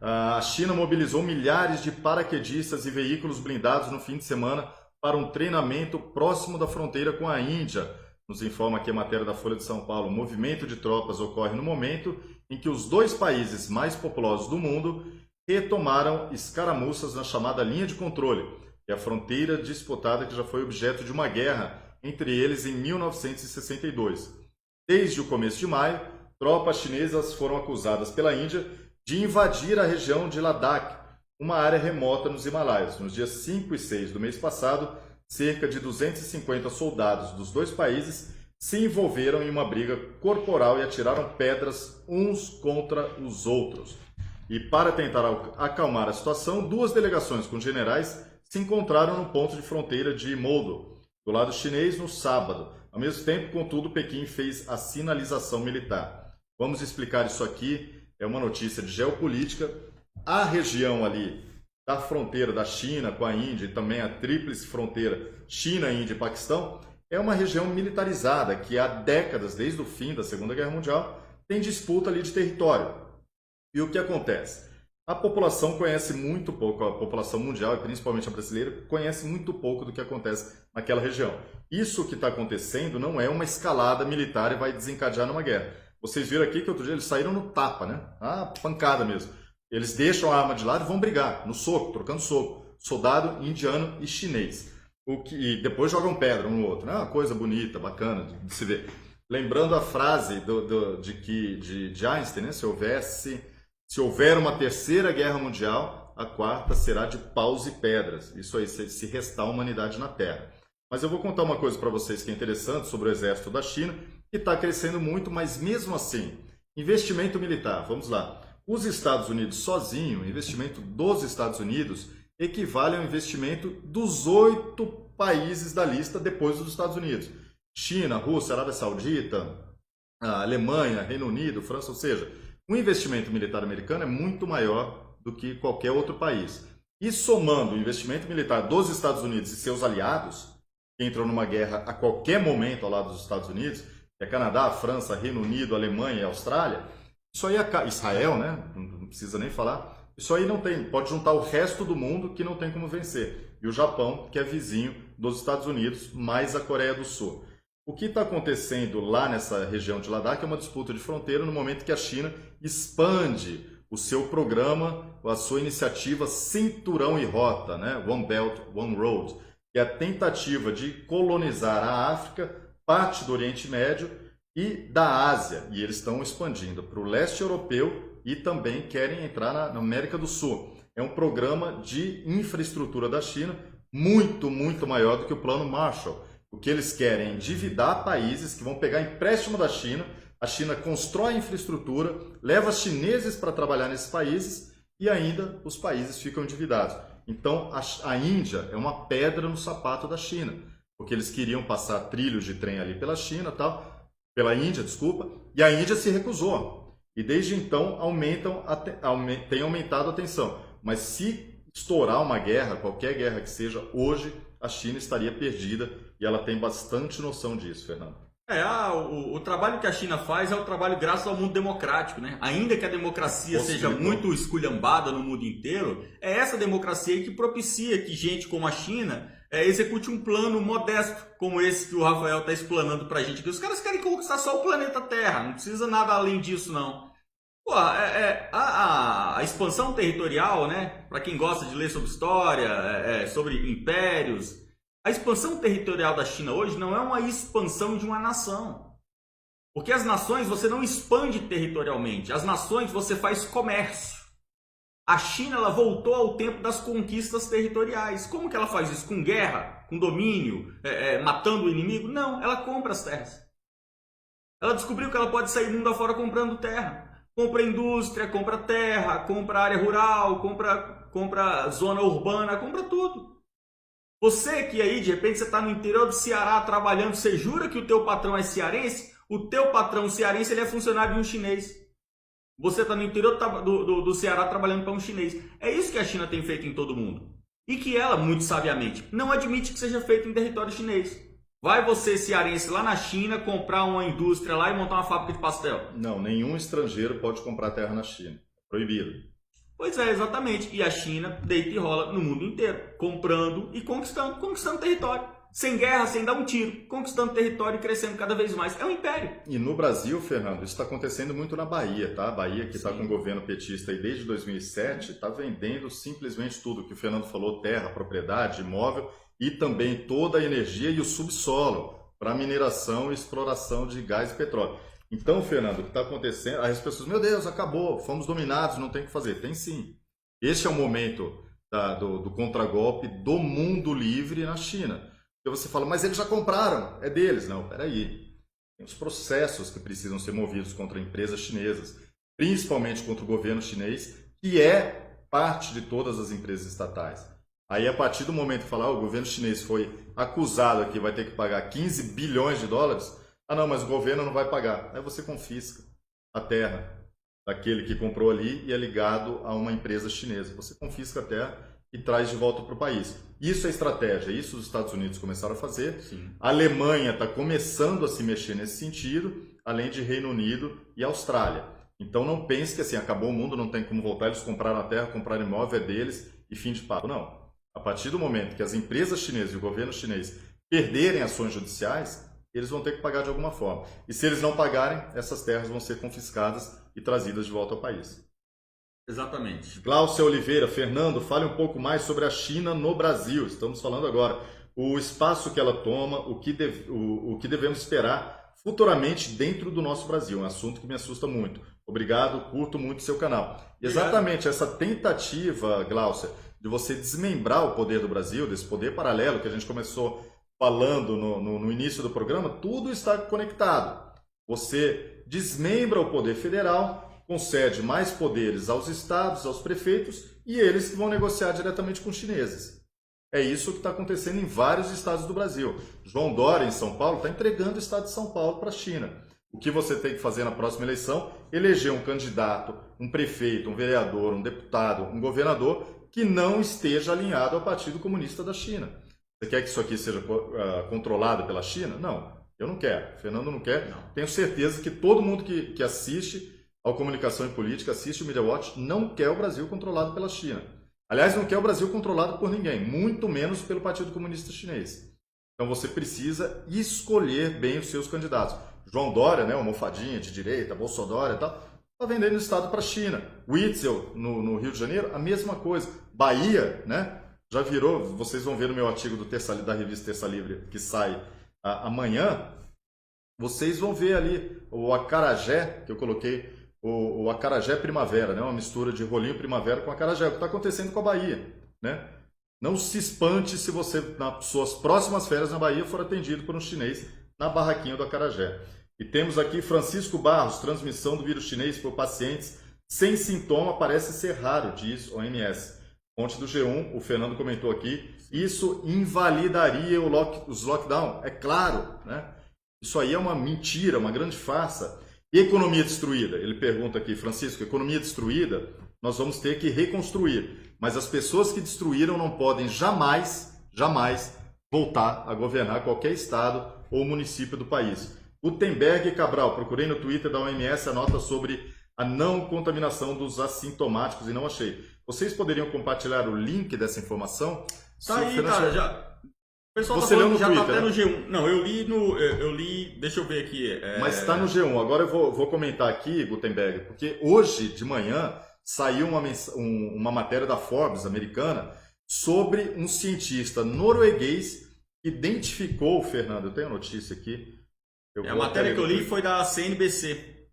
Speaker 1: A China mobilizou milhares de paraquedistas e veículos blindados no fim de semana para um treinamento próximo da fronteira com a Índia, nos informa aqui a matéria da Folha de São Paulo, o movimento de tropas ocorre no momento em que os dois países mais populosos do mundo retomaram escaramuças na chamada linha de controle, que é a fronteira disputada que já foi objeto de uma guerra entre eles em 1962. Desde o começo de maio, tropas chinesas foram acusadas pela Índia de invadir a região de Ladakh, uma área remota nos Himalaias. Nos dias 5 e 6 do mês passado, cerca de 250 soldados dos dois países se envolveram em uma briga corporal e atiraram pedras uns contra os outros. E para tentar acalmar a situação, duas delegações com generais se encontraram no ponto de fronteira de Moldo, do lado chinês, no sábado. Ao mesmo tempo, contudo, Pequim fez a sinalização militar. Vamos explicar isso aqui, é uma notícia de geopolítica. A região ali da fronteira da China com a Índia e também a tríplice fronteira China, Índia e Paquistão é uma região militarizada que há décadas, desde o fim da Segunda Guerra Mundial, tem disputa ali de território. E o que acontece? A população conhece muito pouco, a população mundial, e principalmente a brasileira, conhece muito pouco do que acontece naquela região. Isso que está acontecendo não é uma escalada militar e vai desencadear numa guerra. Vocês viram aqui que outro dia eles saíram no tapa, né? Ah, pancada mesmo. Eles deixam a arma de lado e vão brigar, no soco, trocando soco. Soldado indiano e chinês. E depois jogam pedra um no outro. É uma coisa bonita, bacana de se ver. Lembrando a frase de Einstein, né? Se houver uma terceira guerra mundial, a quarta será de paus e pedras. Isso aí, se restar a humanidade na Terra. Mas eu vou contar uma coisa para vocês que é interessante sobre o exército da China, que está crescendo muito, mas mesmo assim, investimento militar, vamos lá. Os Estados Unidos sozinho, o investimento dos Estados Unidos equivale ao investimento dos 8 países da lista depois dos Estados Unidos. China, Rússia, Arábia Saudita, Alemanha, Reino Unido, França, ou seja, o investimento militar americano é muito maior do que qualquer outro país. E somando o investimento militar dos Estados Unidos e seus aliados, que entram numa guerra a qualquer momento ao lado dos Estados Unidos, que é Canadá, França, Reino Unido, Alemanha e Austrália, isso aí é Israel, né? Não precisa nem falar. Isso aí não tem, pode juntar o resto do mundo que não tem como vencer. E o Japão, que é vizinho dos Estados Unidos, mais a Coreia do Sul. O que está acontecendo lá nessa região de Ladakh é uma disputa de fronteira no momento que a China expande o seu programa, a sua iniciativa Cinturão e Rota, né? One Belt, One Road, que é a tentativa de colonizar a África, parte do Oriente Médio e da Ásia. E eles estão expandindo para o leste europeu e também querem entrar na América do Sul. É um programa de infraestrutura da China muito, muito maior do que o Plano Marshall. O que eles querem é endividar países que vão pegar empréstimo da China, a China constrói infraestrutura, leva chineses para trabalhar nesses países e ainda os países ficam endividados. Então a Índia é uma pedra no sapato da China, porque eles queriam passar trilhos de trem ali pela pela Índia, desculpa, e a Índia se recusou. E desde então tem aumentado a tensão. Mas se estourar uma guerra, qualquer guerra que seja, hoje a China estaria perdida e ela tem bastante noção disso, Fernando.
Speaker 2: O trabalho que a China faz é o trabalho graças ao mundo democrático, né? Ainda que a democracia seja muito esculhambada no mundo inteiro, é essa democracia que propicia que gente como a China execute um plano modesto, como esse que o Rafael está explanando para a gente. Os caras querem conquistar só o planeta Terra, não precisa nada além disso, não. Pô, a expansão territorial, né? Para quem gosta de ler sobre história, sobre impérios, a expansão territorial da China hoje não é uma expansão de uma nação. Porque as nações você não expande territorialmente, as nações você faz comércio. A China ela voltou ao tempo das conquistas territoriais. Como que ela faz isso? Com guerra? Com domínio? Matando o inimigo? Não, ela compra as terras. Ela descobriu que ela pode sair mundo afora comprando terra. Compra indústria, compra terra, compra área rural, compra zona urbana, compra tudo. Você que aí, de repente, você está no interior do Ceará trabalhando, você jura que o teu patrão é cearense? O teu patrão cearense ele é funcionário de um chinês. Você está no interior do Ceará trabalhando para um chinês. É isso que a China tem feito em todo mundo. E que ela, muito sabiamente, não admite que seja feito em território chinês. Vai você, cearense, lá na China, comprar uma indústria lá e montar uma fábrica de pastel?
Speaker 1: Não, nenhum estrangeiro pode comprar terra na China. Proibido.
Speaker 2: Pois é, exatamente. E a China deita e rola no mundo inteiro, comprando e conquistando território. sem guerra, sem dar um tiro, conquistando território e crescendo cada vez mais. É um império.
Speaker 1: E no Brasil, Fernando, isso está acontecendo muito na Bahia, tá? A Bahia, que está com o governo petista aí desde 2007, está vendendo simplesmente tudo que o Fernando falou, terra, propriedade, imóvel e também toda a energia e o subsolo para mineração e exploração de gás e petróleo. Então, Fernando, o que está acontecendo? Aí as pessoas, meu Deus, acabou, fomos dominados, não tem o que fazer. Tem sim. Este é o momento do contragolpe do mundo livre na China. E você fala, mas eles já compraram, é deles. Não, peraí. Tem os processos que precisam ser movidos contra empresas chinesas, principalmente contra o governo chinês, que é parte de todas as empresas estatais. Aí, a partir do momento que falar, o governo chinês foi acusado aqui, vai ter que pagar 15 bilhões de dólares, ah não, mas o governo não vai pagar. Aí você confisca a terra daquele que comprou ali e é ligado a uma empresa chinesa. Você confisca a terra e traz de volta para o país. Isso é estratégia, isso os Estados Unidos começaram a fazer.
Speaker 2: Sim.
Speaker 1: A Alemanha está começando a se mexer nesse sentido, além de Reino Unido e Austrália. Então não pense que assim, acabou o mundo, não tem como voltar, eles compraram a terra, compraram imóvel, é deles e fim de papo. Não. A partir do momento que as empresas chinesas e o governo chinês perderem ações judiciais, eles vão ter que pagar de alguma forma. E se eles não pagarem, essas terras vão ser confiscadas e trazidas de volta ao país.
Speaker 2: Exatamente.
Speaker 1: Glaucia Oliveira, Fernando, fale um pouco mais sobre a China no Brasil. Estamos falando agora o espaço que ela toma, o que devemos esperar futuramente dentro do nosso Brasil. Um assunto que me assusta muito. Obrigado, curto muito seu canal. Exatamente, essa tentativa, Glaucia, de você desmembrar o poder do Brasil, desse poder paralelo que a gente começou falando no início do programa, tudo está conectado. Você desmembra o poder federal, concede mais poderes aos estados, aos prefeitos, e eles que vão negociar diretamente com os chineses. É isso que está acontecendo em vários estados do Brasil. João Dória, em São Paulo, está entregando o estado de São Paulo para a China. O que você tem que fazer na próxima eleição? Eleger um candidato, um prefeito, um vereador, um deputado, um governador que não esteja alinhado ao Partido Comunista da China. Você quer que isso aqui seja controlado pela China? Não, eu não quero. Fernando não quer. Não. Tenho certeza que todo mundo que assiste ao Comunicação e Política, assiste o Media Watch, não quer o Brasil controlado pela China. Aliás, não quer o Brasil controlado por ninguém, muito menos pelo Partido Comunista Chinês. Então você precisa escolher bem os seus candidatos. João Dória, né, almofadinha de direita, Bolsonaro e tal, está vendendo o estado para a China. Witzel, no Rio de Janeiro, a mesma coisa. Bahia, né? Já virou, vocês vão ver no meu artigo da revista Terça Livre, que sai amanhã, vocês vão ver ali o acarajé, que eu coloquei, o acarajé primavera, né? Uma mistura de rolinho primavera com acarajé, o que está acontecendo com a Bahia, né? Não se espante se você, nas suas próximas férias na Bahia, for atendido por um chinês na barraquinha do acarajé. E temos aqui Francisco Barros, transmissão do vírus chinês por pacientes sem sintoma parece ser raro, diz OMS. Fonte do G1, o Fernando comentou aqui, isso invalidaria os lockdown, é claro, né? Isso aí é uma mentira, uma grande farsa. E economia destruída? Ele pergunta aqui, Francisco, economia destruída, nós vamos ter que reconstruir. Mas as pessoas que destruíram não podem jamais voltar a governar qualquer estado ou município do país. Gutenberg e Cabral, procurei no Twitter da OMS a nota sobre a não contaminação dos assintomáticos e não achei. Vocês poderiam compartilhar o link dessa informação?
Speaker 2: Tá aí, cara, já... O pessoal
Speaker 1: você leu no
Speaker 2: já
Speaker 1: Twitter,
Speaker 2: tá até
Speaker 1: né?
Speaker 2: no G1. Não, eu li, deixa eu ver aqui.
Speaker 1: Mas está no G1. Agora eu vou comentar aqui, Gutenberg, porque hoje de manhã saiu uma matéria da Forbes americana sobre um cientista norueguês que identificou, Fernando, eu tenho a notícia aqui.
Speaker 2: A matéria que eu li foi da CNBC.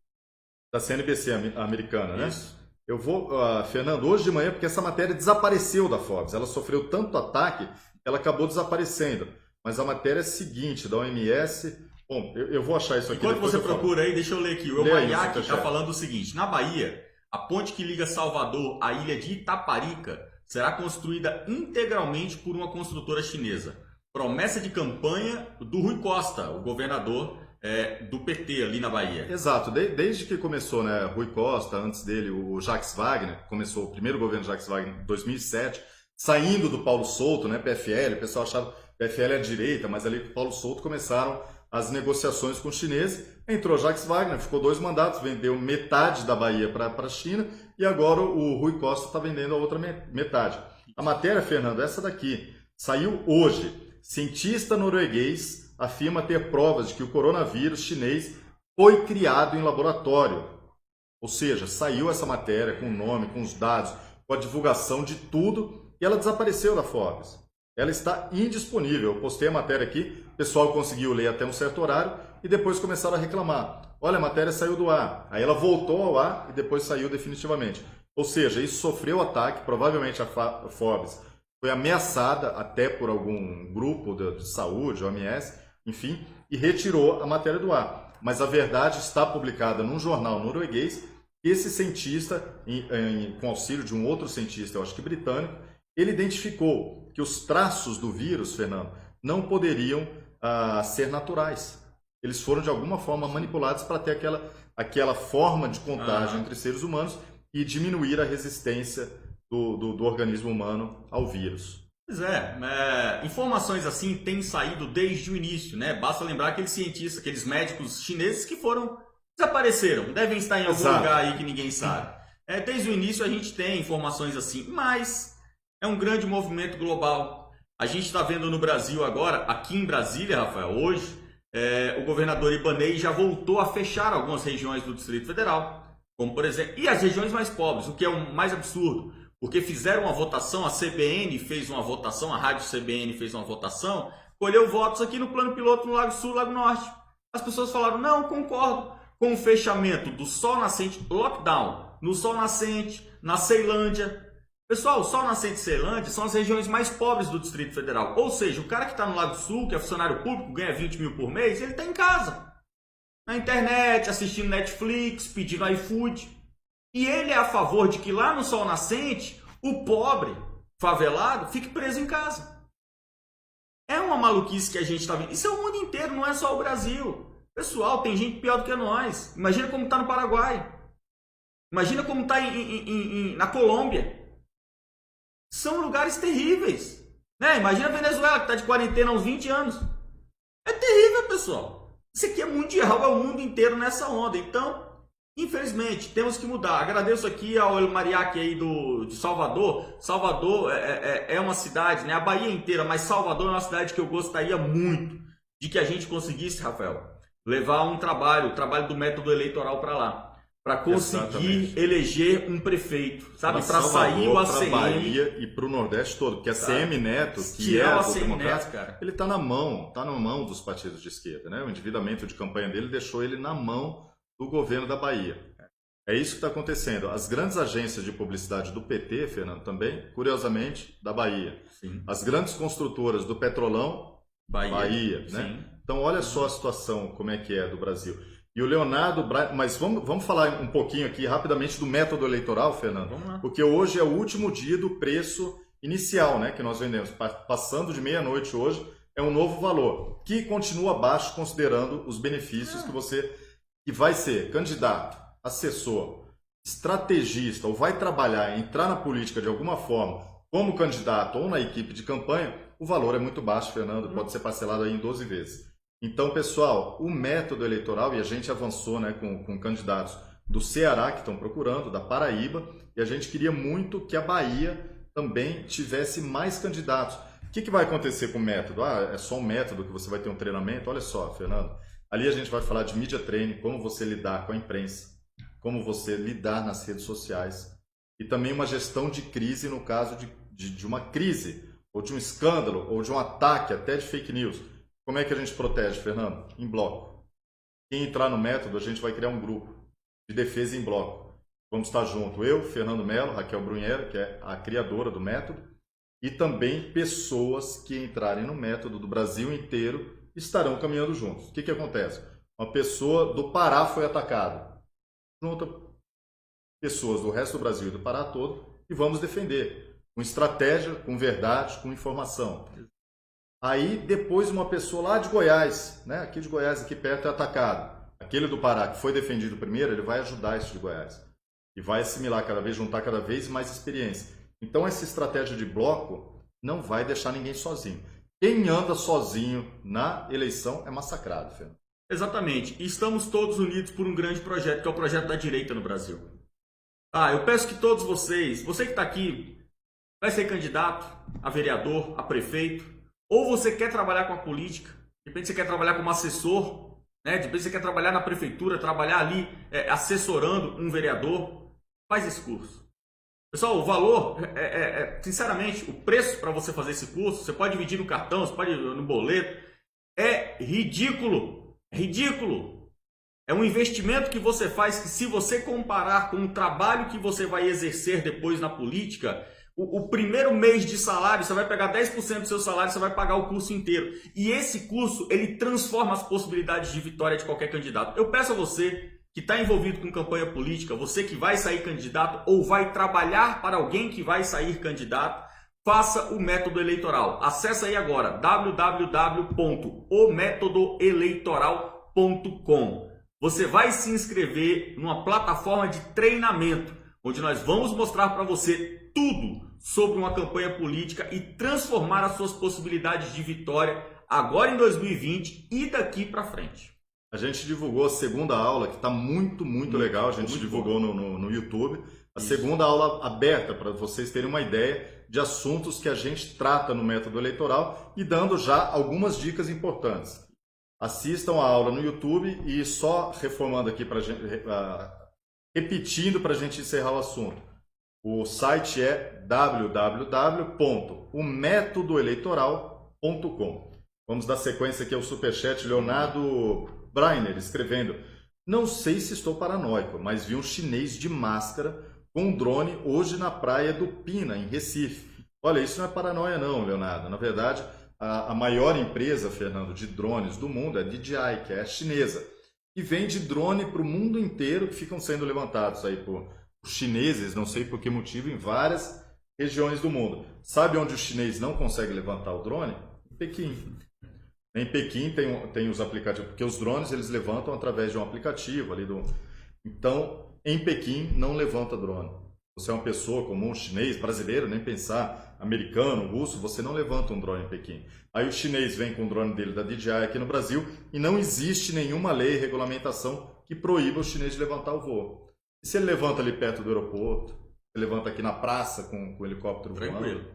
Speaker 1: Da CNBC americana, né?
Speaker 2: Isso.
Speaker 1: Eu vou, Fernando, hoje de manhã, porque essa matéria desapareceu da Forbes. Ela sofreu tanto ataque, ela acabou desaparecendo. Mas a matéria é a seguinte, da OMS... Bom, eu vou achar isso aqui.
Speaker 2: Enquanto você procura aí, deixa eu ler aqui. O Elmaiac está falando o seguinte. Na Bahia, a ponte que liga Salvador à ilha de Itaparica será construída integralmente por uma construtora chinesa. Promessa de campanha do Rui Costa, o governador do PT ali na Bahia.
Speaker 1: Exato. Desde que começou, né, Rui Costa, antes dele o Jacques Wagner, começou o primeiro governo de Jacques Wagner em 2007, saindo do Paulo Souto, né, PFL, o pessoal achava que PFL é a direita, mas ali com o Paulo Souto começaram as negociações com os chineses. Entrou Jacques Wagner, ficou 2 mandatos, vendeu metade da Bahia para a China e agora o Rui Costa está vendendo a outra metade. A matéria, Fernando, essa daqui, saiu hoje. cientista norueguês afirma ter provas de que o coronavírus chinês foi criado em laboratório. Ou seja, saiu essa matéria com o nome, com os dados, com a divulgação de tudo e ela desapareceu da Forbes. Ela está indisponível. Eu postei a matéria aqui, o pessoal conseguiu ler até um certo horário e depois começaram a reclamar. Olha, a matéria saiu do ar. Aí ela voltou ao ar e depois saiu definitivamente. Ou seja, isso sofreu ataque, provavelmente a Forbes foi ameaçada até por algum grupo de saúde, OMS, enfim, e retirou a matéria do ar. Mas a verdade está publicada num jornal norueguês. Esse cientista, com auxílio de um outro cientista, eu acho que britânico, ele identificou que os traços do vírus, Fernando, não poderiam ser naturais. Eles foram de alguma forma manipulados para ter aquela forma de contágio entre seres humanos e diminuir a resistência do organismo humano ao vírus.
Speaker 2: Pois é, informações assim têm saído desde o início, né? Basta lembrar aqueles cientistas, aqueles médicos chineses que desapareceram, devem estar em algum lugar aí que ninguém sabe. Desde o início a gente tem informações assim, mas é um grande movimento global. A gente está vendo no Brasil agora, aqui em Brasília, Rafael, hoje, o governador Ibanez já voltou a fechar algumas regiões do Distrito Federal, como por exemplo, e as regiões mais pobres, o que é o mais absurdo. Porque fizeram uma votação, a CBN fez uma votação, a Rádio CBN fez uma votação, colheu votos aqui no plano piloto no Lago Sul, Lago Norte. As pessoas falaram, não, concordo com o fechamento do Sol Nascente, lockdown, no Sol Nascente, na Ceilândia. Pessoal, o Sol Nascente e Ceilândia são as regiões mais pobres do Distrito Federal. Ou seja, o cara que está no Lago Sul, que é funcionário público, ganha 20 mil por mês, ele está em casa. Na internet, assistindo Netflix, pedindo iFood. E ele é a favor de que lá no Sol Nascente, o pobre, favelado, fique preso em casa. É uma maluquice que a gente está vendo. Isso é o mundo inteiro, não é só o Brasil. Pessoal, tem gente pior do que nós. Imagina como está no Paraguai. Imagina como está na Colômbia. São lugares terríveis. Né? Imagina a Venezuela, que está de quarentena há uns 20 anos. É terrível, pessoal. Isso aqui é mundial, é o mundo inteiro nessa onda. Então, infelizmente, temos que mudar. Agradeço aqui ao El Mariachi aí de Salvador. Salvador é uma cidade, né? A Bahia inteira, mas Salvador é uma cidade que eu gostaria muito de que a gente conseguisse, Rafael, levar o trabalho do método eleitoral para lá. Para conseguir eleger um prefeito, sabe? Para sair o ACM.
Speaker 1: Para Bahia e para o Nordeste todo. Porque a CM Neto, que é o ACM Neto, cara, ele está na mão dos partidos de esquerda, né? O endividamento de campanha dele deixou ele na mão do governo da Bahia. É isso que está acontecendo. As grandes agências de publicidade do PT, Fernando, também, curiosamente, da Bahia.
Speaker 2: Sim.
Speaker 1: As grandes construtoras do Petrolão, Bahia, né? Então, olha só a situação, como é que é do Brasil. E o Leonardo, mas vamos falar um pouquinho aqui rapidamente do método eleitoral, Fernando, porque hoje é o último dia do preço inicial, né, que nós vendemos. Passando de meia-noite hoje, é um novo valor, que continua baixo considerando os benefícios que vai ser candidato, assessor, estrategista ou vai trabalhar, entrar na política de alguma forma como candidato ou na equipe de campanha, o valor é muito baixo, Fernando, pode ser parcelado aí em 12 vezes. Então, pessoal, o método eleitoral, e a gente avançou, né, com candidatos do Ceará que estão procurando, da Paraíba, e a gente queria muito que a Bahia também tivesse mais candidatos. O que vai acontecer com o método? É só um método que você vai ter um treinamento? Olha só, Fernando, ali a gente vai falar de media training, como você lidar com a imprensa, como você lidar nas redes sociais, e também uma gestão de crise no caso de uma crise, ou de um escândalo, ou de um ataque até de fake news. Como é que a gente protege, Fernando? Em bloco. Quem entrar no método, a gente vai criar um grupo de defesa em bloco. Vamos estar junto, eu, Fernando Melo, Raquel Brunheiro, que é a criadora do método, e também pessoas que entrarem no método do Brasil inteiro estarão caminhando juntos. O que acontece? Uma pessoa do Pará foi atacada. Junta pessoas do resto do Brasil e do Pará todo e vamos defender. Com estratégia, com verdade, com informação. Aí, depois, uma pessoa lá de Goiás, né? Aqui de Goiás, aqui perto, é atacado. Aquele do Pará, que foi defendido primeiro, ele vai ajudar esse de Goiás. E vai assimilar cada vez, juntar cada vez mais experiência. Então, essa estratégia de bloco não vai deixar ninguém sozinho. Quem anda sozinho na eleição é massacrado, Fernando.
Speaker 2: Exatamente. E estamos todos unidos por um grande projeto, que é o projeto da direita no Brasil. Eu peço que todos vocês, você que está aqui, vai ser candidato a vereador, a prefeito, Ou você quer trabalhar com a política, de repente você quer trabalhar como assessor, né? De repente você quer trabalhar na prefeitura, trabalhar ali assessorando um vereador, faz esse curso. Pessoal, o valor, sinceramente, o preço para você fazer esse curso, você pode dividir no cartão, você pode no boleto, é ridículo, é ridículo. É um investimento que você faz que, se você comparar com o trabalho que você vai exercer depois na política, o primeiro mês de salário, você vai pegar 10% do seu salário, você vai pagar o curso inteiro. E esse curso, ele transforma as possibilidades de vitória de qualquer candidato. Eu peço a você que está envolvido com campanha política, você que vai sair candidato ou vai trabalhar para alguém que vai sair candidato, faça o método eleitoral. Acesse aí agora www.ometodoeleitoral.com. Você vai se inscrever numa plataforma de treinamento, onde nós vamos mostrar para você tudo sobre uma campanha política e transformar as suas possibilidades de vitória agora em 2020 e daqui para frente.
Speaker 1: A gente divulgou a segunda aula, que está muito legal. A gente divulgou no YouTube. A segunda aula aberta, para vocês terem uma ideia de assuntos que a gente trata no método eleitoral e dando já algumas dicas importantes. Assistam a aula no YouTube e só reformando aqui, repetindo para a gente encerrar o assunto. O site é www.ometodoeleitoral.com. Vamos dar sequência aqui ao superchat. Leonardo Brainer escrevendo: não sei se estou paranoico, mas vi um chinês de máscara com um drone hoje na praia do Pina, em Recife. Olha, isso não é paranoia não, Leonardo. Na verdade, a maior empresa, Fernando, de drones do mundo é a DJI, que é a chinesa, e vende drone para o mundo inteiro, que ficam sendo levantados aí por chineses, não sei por que motivo, em várias regiões do mundo. Sabe onde o chinês não consegue levantar o drone? Em Pequim. Em Pequim tem os aplicativos, porque os drones eles levantam através de um aplicativo ali do. Então, em Pequim não levanta drone. Você é uma pessoa comum, chinês, brasileiro, nem pensar, americano, russo, você não levanta um drone em Pequim. Aí o chinês vem com o drone dele da DJI aqui no Brasil e não existe nenhuma lei e regulamentação que proíba o chinês de levantar o voo. E se ele levanta ali perto do aeroporto, se levanta aqui na praça com o helicóptero voando,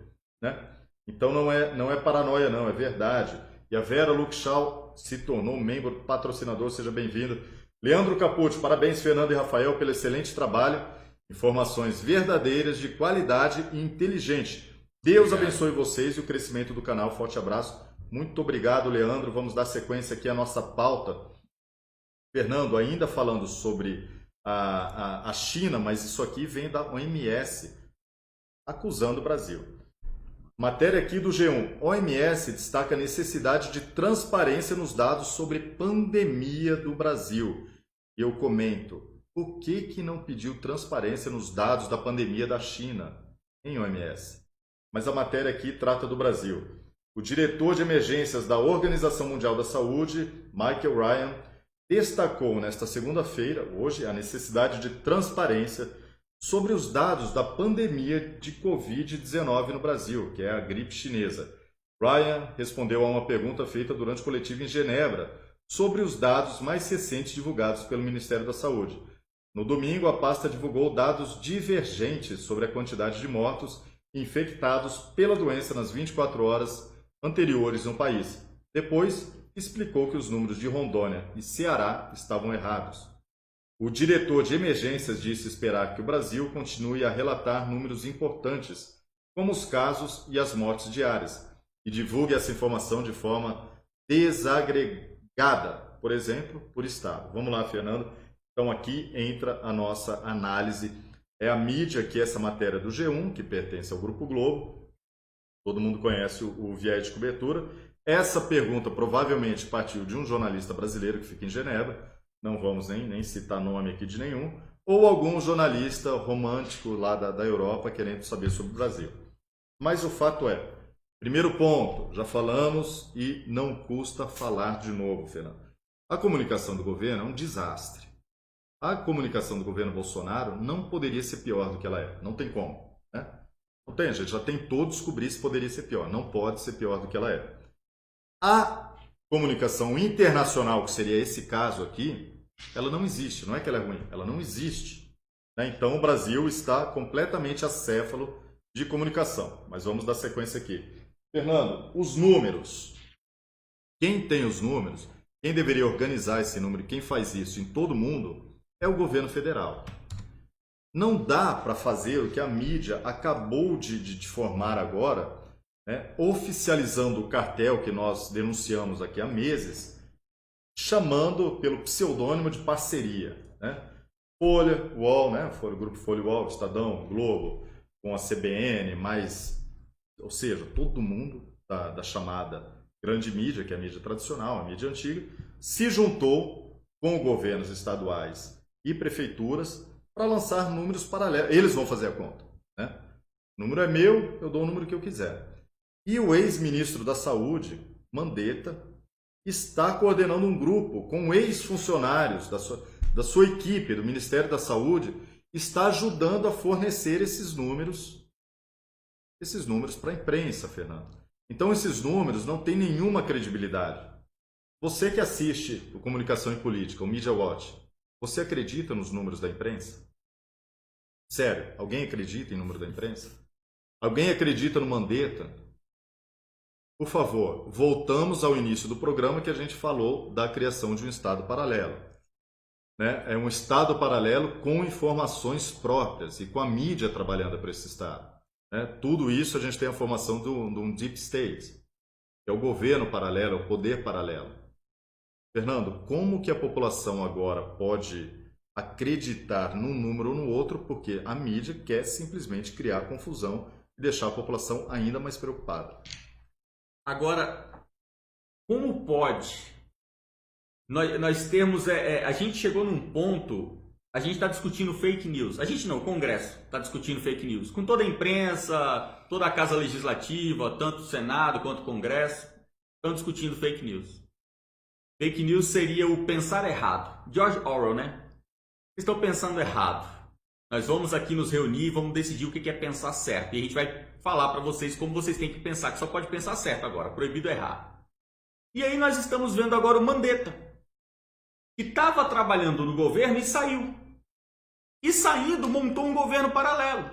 Speaker 1: né? Então não é paranoia não, é verdade. E a Vera Luxal se tornou membro patrocinador, seja bem-vindo. Leandro Capucci, parabéns Fernando e Rafael pelo excelente trabalho. Informações verdadeiras, de qualidade e inteligente. Deus abençoe vocês e o crescimento do canal. Forte abraço. Muito obrigado, Leandro. Vamos dar sequência aqui à nossa pauta. Fernando, ainda falando sobre a China, mas isso aqui vem da OMS acusando o Brasil. Matéria aqui do G1. OMS destaca a necessidade de transparência nos dados sobre pandemia do Brasil. E eu comento, por que não pediu transparência nos dados da pandemia da China em OMS? Mas a matéria aqui trata do Brasil. O diretor de emergências da Organização Mundial da Saúde, Michael Ryan, destacou nesta segunda-feira, hoje, a necessidade de transparência sobre os dados da pandemia de Covid-19 no Brasil, que é a gripe chinesa. Ryan respondeu a uma pergunta feita durante o coletivo em Genebra sobre os dados mais recentes divulgados pelo Ministério da Saúde. No domingo, a pasta divulgou dados divergentes sobre a quantidade de mortos infectados pela doença nas 24 horas anteriores no país. Depois, explicou que os números de Rondônia e Ceará estavam errados. O diretor de emergências disse esperar que o Brasil continue a relatar números importantes, como os casos e as mortes diárias, e divulgue essa informação de forma desagregada, por exemplo, por estado. Vamos lá, Fernando. Então aqui entra a nossa análise. É a mídia aqui, essa matéria do G1, que pertence ao Grupo Globo. Todo mundo conhece o viés de cobertura. Essa pergunta provavelmente partiu de um jornalista brasileiro que fica em Genebra. Não vamos nem citar nome aqui de nenhum. Ou algum jornalista romântico lá da Europa querendo saber sobre o Brasil. Mas o fato é, primeiro ponto, já falamos e não custa falar de novo, Fernando. A comunicação do governo é um desastre. A comunicação do governo Bolsonaro não poderia ser pior do que ela é. Não tem como, né? Não tem, a gente já tentou descobrir se poderia ser pior. Não pode ser pior do que ela é. A comunicação internacional, que seria esse caso aqui, ela não existe. Não é que ela é ruim, ela não existe, né? Então o Brasil está completamente acéfalo de comunicação. Mas vamos dar sequência aqui. Fernando, os números. Quem tem os números, quem deveria organizar esse número, quem faz isso em todo mundo, é o governo federal. Não dá para fazer o que a mídia acabou de formar agora, né, oficializando o cartel que nós denunciamos aqui há meses, chamando pelo pseudônimo de parceria. Né? Folha, UOL, né? O grupo Folha, UOL, Estadão, Globo, com a CBN, ou seja, todo mundo da chamada grande mídia, que é a mídia tradicional, a mídia antiga, se juntou com governos estaduais e prefeituras para lançar números paralelos. Eles vão fazer a conta. Né? O número é meu, eu dou o número que eu quiser. E o ex-ministro da Saúde, Mandetta, está coordenando um grupo com ex-funcionários da sua equipe, do Ministério da Saúde, está ajudando a fornecer esses números para a imprensa, Fernando. Então esses números não têm nenhuma credibilidade. Você que assiste o Comunicação e Política, o Media Watch, você acredita nos números da imprensa? Sério, alguém acredita em número da imprensa? Alguém acredita no Mandetta? Por favor, voltamos ao início do programa que a gente falou da criação de um Estado paralelo. Né? É um Estado paralelo com informações próprias e com a mídia trabalhando para esse Estado. Né? Tudo isso a gente tem a formação de um Deep State, que é o governo paralelo, o poder paralelo. Fernando, como que a população agora pode acreditar num número ou no outro, porque a mídia quer simplesmente criar confusão e deixar a população ainda mais preocupada?
Speaker 2: Agora, como pode nós temos... a gente chegou num ponto, a gente está discutindo fake news. A gente não, o Congresso está discutindo fake news. Com toda a imprensa, toda a Casa Legislativa, tanto o Senado quanto o Congresso, estão discutindo fake news. Fake news seria o pensar errado. George Orwell, né? Vocês estão pensando errado. Nós vamos aqui nos reunir e vamos decidir o que é pensar certo. E a gente vai falar para vocês como vocês têm que pensar, que só pode pensar certo agora, proibido errar. E aí nós estamos vendo agora o Mandetta, que estava trabalhando no governo e saiu. E saindo montou um governo paralelo,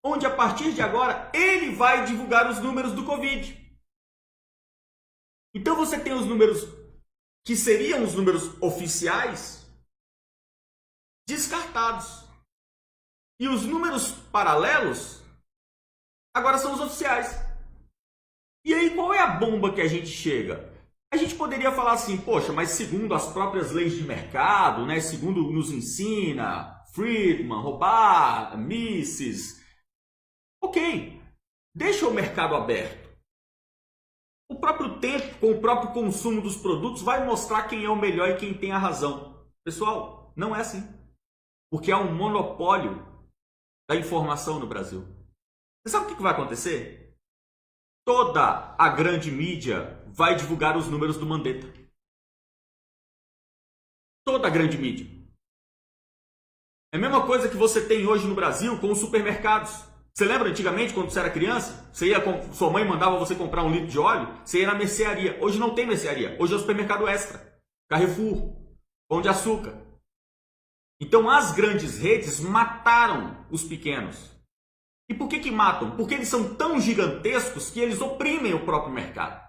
Speaker 2: onde a partir de agora ele vai divulgar os números do Covid. Então você tem os números que seriam os números oficiais descartados. E os números paralelos agora são os oficiais. E aí qual é a bomba que a gente chega? A gente poderia falar assim, poxa, mas segundo as próprias leis de mercado, né, segundo nos ensina Friedman, Roubach, Mises, ok, deixa o mercado aberto. O próprio tempo, com o próprio consumo dos produtos, vai mostrar quem é o melhor e quem tem a razão. Pessoal, não é assim. Porque há um monopólio da informação no Brasil. Você sabe o que vai acontecer? Toda a grande mídia vai divulgar os números do Mandetta. Toda a grande mídia. É a mesma coisa que você tem hoje no Brasil com os supermercados. Você lembra antigamente, quando você era criança, sua mãe mandava você comprar 1 litro de óleo, você ia na mercearia. Hoje não tem mercearia. Hoje é o supermercado Extra, Carrefour, Pão de Açúcar. Então as grandes redes mataram os pequenos. E por que matam? Porque eles são tão gigantescos que eles oprimem o próprio mercado.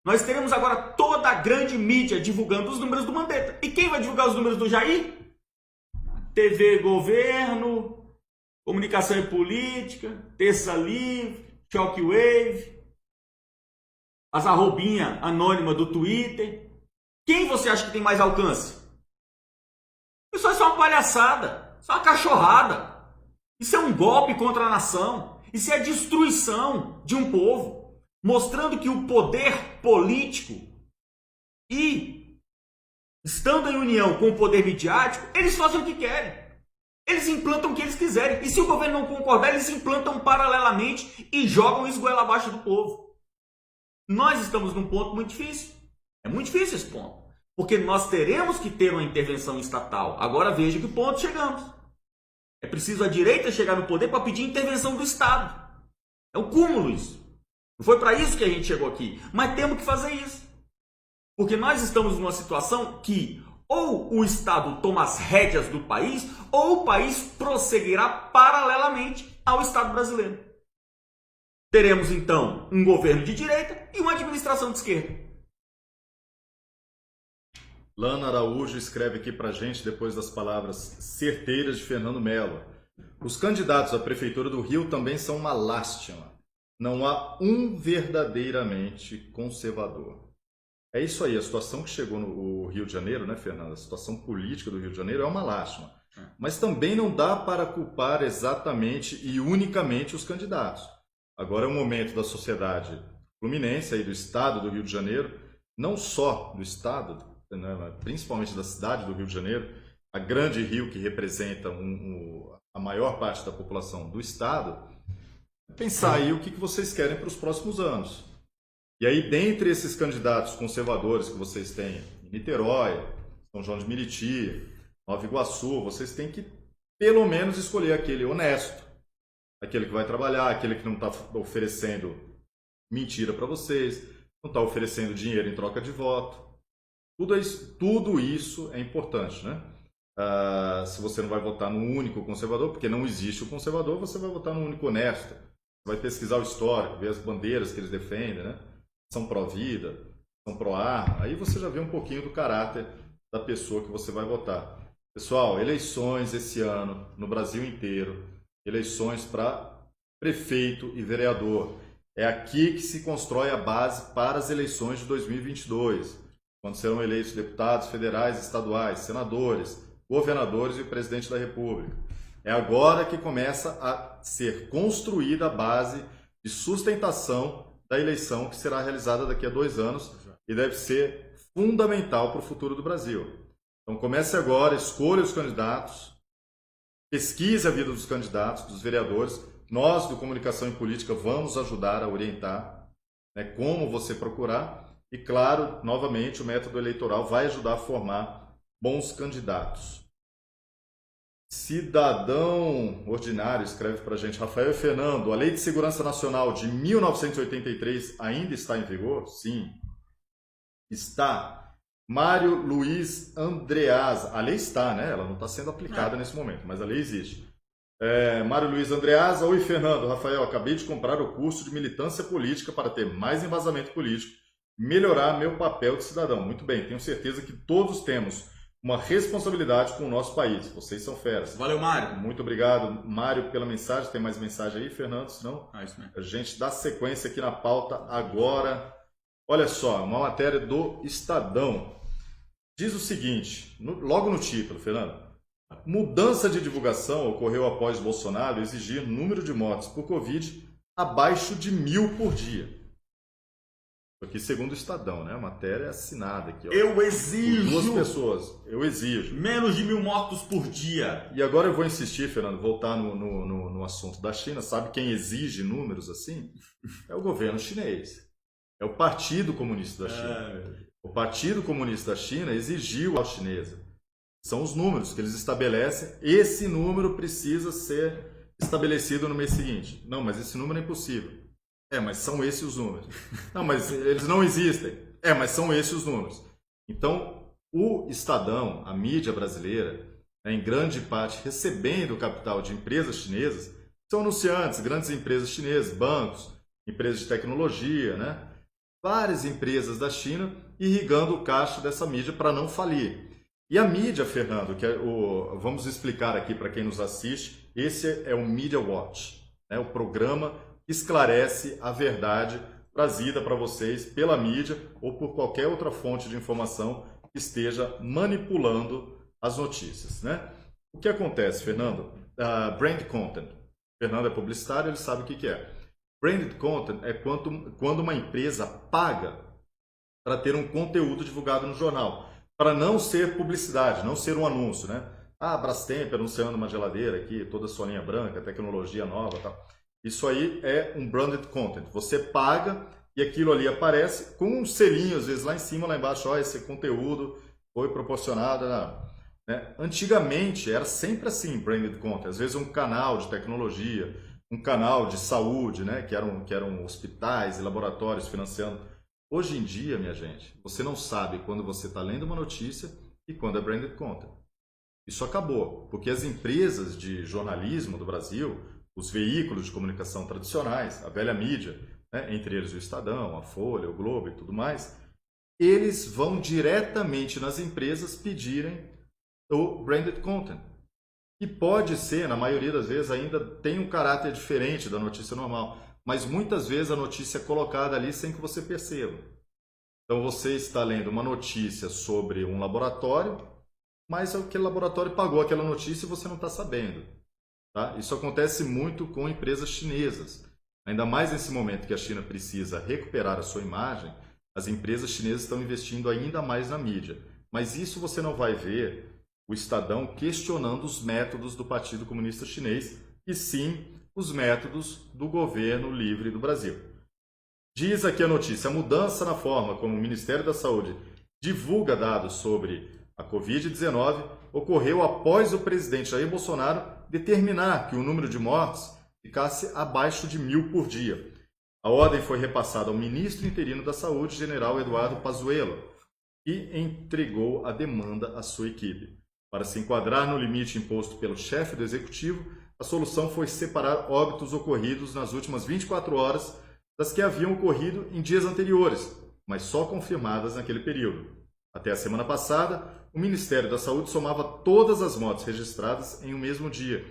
Speaker 2: Nós teremos agora toda a grande mídia divulgando os números do Mandetta. E quem vai divulgar os números do Jair? TV Governo, Comunicação e Política, Terça Livre, Shockwave, as arrobinha anônima do Twitter. Quem você acha que tem mais alcance? Isso é só uma palhaçada, só uma cachorrada. Isso é um golpe contra a nação. Isso é a destruição de um povo, mostrando que o poder político e estando em união com o poder midiático, eles fazem o que querem. Eles implantam o que eles quiserem. E se o governo não concordar, eles implantam paralelamente e jogam isso goela abaixo do povo. Nós estamos num ponto muito difícil. É muito difícil esse ponto. Porque nós teremos que ter uma intervenção estatal. Agora veja que ponto chegamos. É preciso a direita chegar no poder para pedir intervenção do Estado. É um cúmulo isso. Não foi para isso que a gente chegou aqui. Mas temos que fazer isso. Porque nós estamos numa situação que ou o Estado toma as rédeas do país, ou o país prosseguirá paralelamente ao Estado brasileiro. Teremos então um governo de direita e uma administração de esquerda.
Speaker 1: Lana Araújo escreve aqui pra gente, depois das palavras certeiras de Fernando Mello. Os candidatos à Prefeitura do Rio também são uma lástima. Não há um verdadeiramente conservador. É isso aí, a situação que chegou no Rio de Janeiro, né, Fernando? A situação política do Rio de Janeiro é uma lástima. Mas também não dá para culpar exatamente e unicamente os candidatos. Agora é o momento da sociedade fluminense, aí do estado do Rio de Janeiro, não só do estado, né, principalmente da cidade do Rio de Janeiro, a grande rio que representa a maior parte da população do estado, pensar aí o que vocês querem para os próximos anos. E aí, dentre esses candidatos conservadores que vocês têm em Niterói, São João de Meriti, Nova Iguaçu, vocês têm que pelo menos escolher aquele honesto, aquele que vai trabalhar, aquele que não está oferecendo mentira para vocês, não está oferecendo dinheiro em troca de voto. Tudo isso é importante, né? Se você não vai votar no único conservador, porque não existe o conservador, você vai votar no único honesto. Você vai pesquisar o histórico, ver as bandeiras que eles defendem, né? São pró-vida, são pró-arma. Aí você já vê um pouquinho do caráter da pessoa que você vai votar. Pessoal, eleições esse ano no Brasil inteiro, eleições para prefeito e vereador. É aqui que se constrói a base para as eleições de 2022, quando serão eleitos deputados federais, estaduais, senadores, governadores e o presidente da República. É agora que começa a ser construída a base de sustentação da eleição que será realizada daqui a 2 anos e deve ser fundamental para o futuro do Brasil. Então comece agora, escolha os candidatos, pesquise a vida dos candidatos, dos vereadores. Nós, do Comunicação e Política, vamos ajudar a orientar, né, como você procurar. E, claro, novamente, o método eleitoral vai ajudar a formar bons candidatos. Cidadão Ordinário escreve para a gente, Rafael e Fernando, a Lei de Segurança Nacional de 1983 ainda está em vigor? Sim, está. Mário Luiz Andreasa, a lei está, né? Ela não está sendo aplicada nesse momento, mas a lei existe. Mário Luiz Andreasa, oi Fernando, Rafael, acabei de comprar o curso de militância política para ter mais embasamento político, melhorar meu papel de cidadão. Muito bem, tenho certeza que todos temos uma responsabilidade com o nosso país. Vocês são feras.
Speaker 2: Valeu, Mário.
Speaker 1: Muito obrigado, Mário, pela mensagem. Tem mais mensagem aí, Fernando? Senão
Speaker 2: Isso mesmo.
Speaker 1: a gente dá sequência aqui na pauta agora. Olha só, uma matéria do Estadão. Diz o seguinte, logo no título, Fernando. Mudança de divulgação ocorreu após Bolsonaro exigir número de mortes por Covid abaixo de 1.000 por dia. Aqui segundo o Estadão, né? A matéria é assinada aqui. Ó,
Speaker 2: eu exijo!
Speaker 1: Por 2 pessoas. Eu exijo.
Speaker 2: Menos de 1.000 mortos por dia.
Speaker 1: E agora eu vou insistir, Fernando, voltar no assunto da China. Sabe quem exige números assim? É o governo chinês. É o Partido Comunista da China. O Partido Comunista da China exigiu à chinesa. São os números que eles estabelecem. Esse número precisa ser estabelecido no mês seguinte. Não, mas esse número é impossível. Mas são esses os números. Não, mas eles não existem. Mas são esses os números. Então, o Estadão, a mídia brasileira, em grande parte recebendo o capital de empresas chinesas, são anunciantes, grandes empresas chinesas, bancos, empresas de tecnologia, né? Várias empresas da China irrigando o caixa dessa mídia para não falir. E a mídia, Fernando, vamos explicar aqui para quem nos assiste, esse é o Media Watch, né? O programa que esclarece a verdade trazida para vocês pela mídia ou por qualquer outra fonte de informação que esteja manipulando as notícias, né? O que acontece, Fernando? Brand content. Fernando é publicitário, ele sabe o que é. Branded content é quando uma empresa paga para ter um conteúdo divulgado no jornal, para não ser publicidade, não ser um anúncio, né? Brastemp anunciando uma geladeira aqui, toda a sua linha branca, tecnologia nova, tal. Isso aí é um branded content. Você paga e aquilo ali aparece com um selinho, às vezes lá em cima, lá embaixo, esse conteúdo foi proporcionado, né? Antigamente era sempre assim, branded content. Às vezes um canal de tecnologia, um canal de saúde, né? que eram hospitais e laboratórios financiando. Hoje em dia, minha gente, você não sabe quando você está lendo uma notícia e quando é branded content. Isso acabou, porque as empresas de jornalismo do Brasil, os veículos de comunicação tradicionais, a velha mídia, né, entre eles o Estadão, a Folha, o Globo e tudo mais, eles vão diretamente nas empresas pedirem o branded content. E pode ser, na maioria das vezes, ainda tem um caráter diferente da notícia normal, mas muitas vezes a notícia é colocada ali sem que você perceba. Então você está lendo uma notícia sobre um laboratório, mas aquele laboratório pagou aquela notícia e você não está sabendo. Tá? Isso acontece muito com empresas chinesas. Ainda mais nesse momento que a China precisa recuperar a sua imagem, as empresas chinesas estão investindo ainda mais na mídia. Mas isso você não vai ver o Estadão questionando os métodos do Partido Comunista Chinês, e sim os métodos do governo livre do Brasil. Diz aqui a notícia: a mudança na forma como o Ministério da Saúde divulga dados sobre a Covid-19 ocorreu após o presidente Jair Bolsonaro determinar que o número de mortes ficasse abaixo de 1.000 por dia. A ordem foi repassada ao ministro interino da Saúde, general Eduardo Pazuello, que entregou a demanda à sua equipe. Para se enquadrar no limite imposto pelo chefe do executivo, a solução foi separar óbitos ocorridos nas últimas 24 horas das que haviam ocorrido em dias anteriores, mas só confirmadas naquele período. Até a semana passada, o Ministério da Saúde somava todas as mortes registradas em um mesmo dia,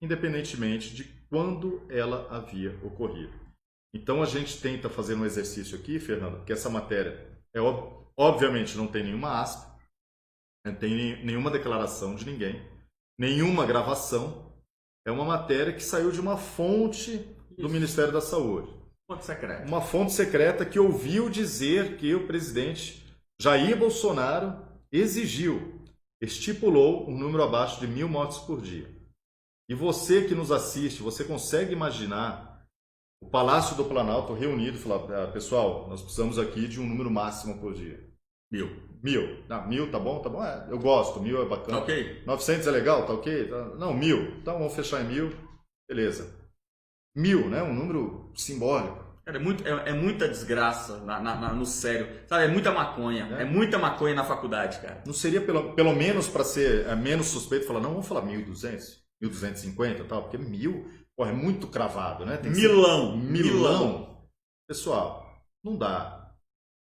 Speaker 1: independentemente de quando ela havia ocorrido. Então a gente tenta fazer um exercício aqui, Fernando, porque essa matéria obviamente não tem nenhuma aspa, não tem nenhuma declaração de ninguém, nenhuma gravação. É uma matéria que saiu de uma fonte do Ministério da Saúde.
Speaker 2: Fonte secreta.
Speaker 1: Uma fonte secreta que ouviu dizer que o presidente Jair Bolsonaro estipulou um número abaixo de 1.000 mortes por dia. E você que nos assiste, você consegue imaginar o Palácio do Planalto reunido e falar: pessoal, nós precisamos aqui de um número máximo por dia.
Speaker 2: 1.000.
Speaker 1: 1.000. Não, 1.000 tá bom? Tá bom? Eu gosto, 1.000 é bacana.
Speaker 2: Tá ok.
Speaker 1: 900 é legal? Tá ok? Não, 1.000. Então vamos fechar em 1.000. Beleza. 1.000, né? Um número simbólico.
Speaker 2: Cara, é muita desgraça no sério. Sabe, é muita maconha. É muita maconha na faculdade, cara.
Speaker 1: Não seria pelo menos para ser menos suspeito falar: não, vamos falar 1.200, 1.250 e tal, porque 1.000, porra, é muito cravado, né? Tem que
Speaker 2: Milão.
Speaker 1: ser... Milão. Pessoal, não dá.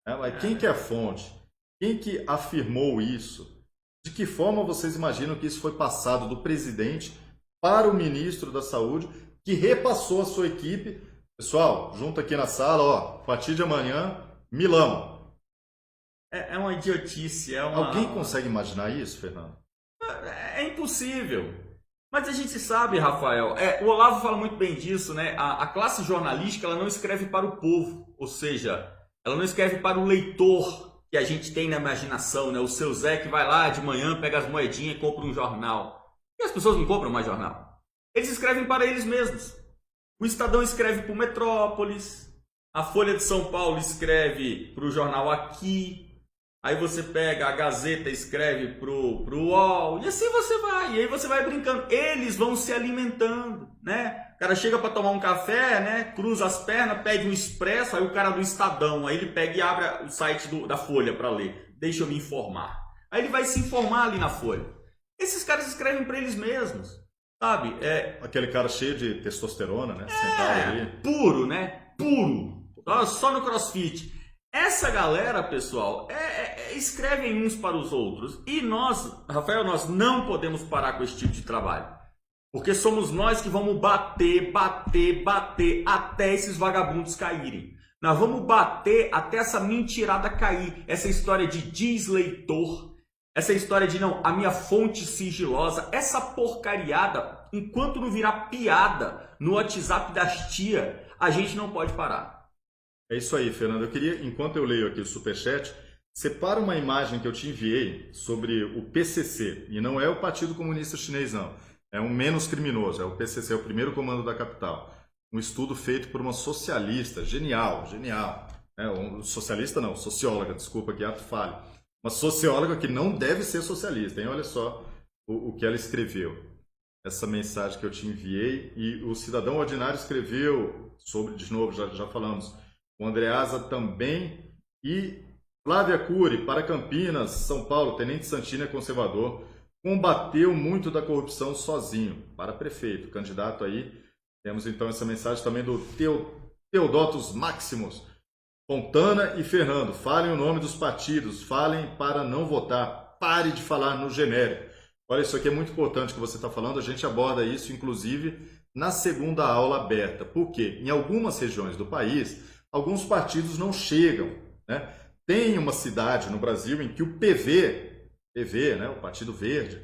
Speaker 1: Mas quem que é a fonte? Quem que afirmou isso? De que forma vocês imaginam que isso foi passado do presidente para o ministro da Saúde, que repassou a sua equipe? Pessoal, junto aqui na sala, ó, a partir de amanhã, Milão.
Speaker 2: É uma idiotice.
Speaker 1: Alguém consegue imaginar isso, Fernando?
Speaker 2: É impossível. Mas a gente sabe, Rafael, o Olavo fala muito bem disso, né? A classe jornalística, ela não escreve para o povo, ou seja, ela não escreve para o leitor que a gente tem na imaginação, né? O seu Zé que vai lá de manhã, pega as moedinhas e compra um jornal. E as pessoas não compram mais jornal. Eles escrevem para eles mesmos. O Estadão escreve para o Metrópolis, a Folha de São Paulo escreve para o jornal Aqui, aí você pega a Gazeta e escreve para o UOL, e assim você vai, e aí você vai brincando. Eles vão se alimentando, né? O cara chega para tomar um café, né? Cruza as pernas, pede um expresso, aí o cara do Estadão, aí ele pega e abre o site da Folha para ler. Deixa eu me informar. Aí ele vai se informar ali na Folha. Esses caras escrevem para eles mesmos. Sabe?
Speaker 1: Aquele cara cheio de testosterona, né? Sentado ali.
Speaker 2: Puro, né? Puro. Só no CrossFit. Essa galera, pessoal, escrevem uns para os outros. E nós, Rafael, nós não podemos parar com esse tipo de trabalho. Porque somos nós que vamos bater até esses vagabundos caírem. Nós vamos bater até essa mentirada cair. Essa história de diz leitor. Essa história de não, a minha fonte sigilosa, essa porcariada, enquanto não virar piada no WhatsApp das tia, a gente não pode parar.
Speaker 1: É isso aí, Fernando. Eu queria, enquanto eu leio aqui o Superchat, separa uma imagem que eu te enviei sobre o PCC. E não é o Partido Comunista Chinês, não. É um menos criminoso, é o PCC, é o primeiro comando da capital. Um estudo feito por uma socialista, genial. Socialista não, socióloga, desculpa que ato falho. Uma socióloga que não deve ser socialista, hein? Olha só o que ela escreveu. Essa mensagem que eu te enviei. E o Cidadão Ordinário escreveu sobre, de novo, já falamos, o Andreasa também. E Flávia Cury, para Campinas, São Paulo, Tenente Santini é conservador, combateu muito da corrupção sozinho. Para prefeito, candidato aí Temos então essa mensagem também do Teodotos Maximus. Fontana e Fernando, falem o nome dos partidos, falem para não votar, pare de falar no genérico. Olha, isso aqui é muito importante que você está falando, a gente aborda isso inclusive na segunda aula aberta. Por quê? Em algumas regiões do país, alguns partidos não chegam, né? Tem uma cidade no Brasil em que o PV, né, o Partido Verde,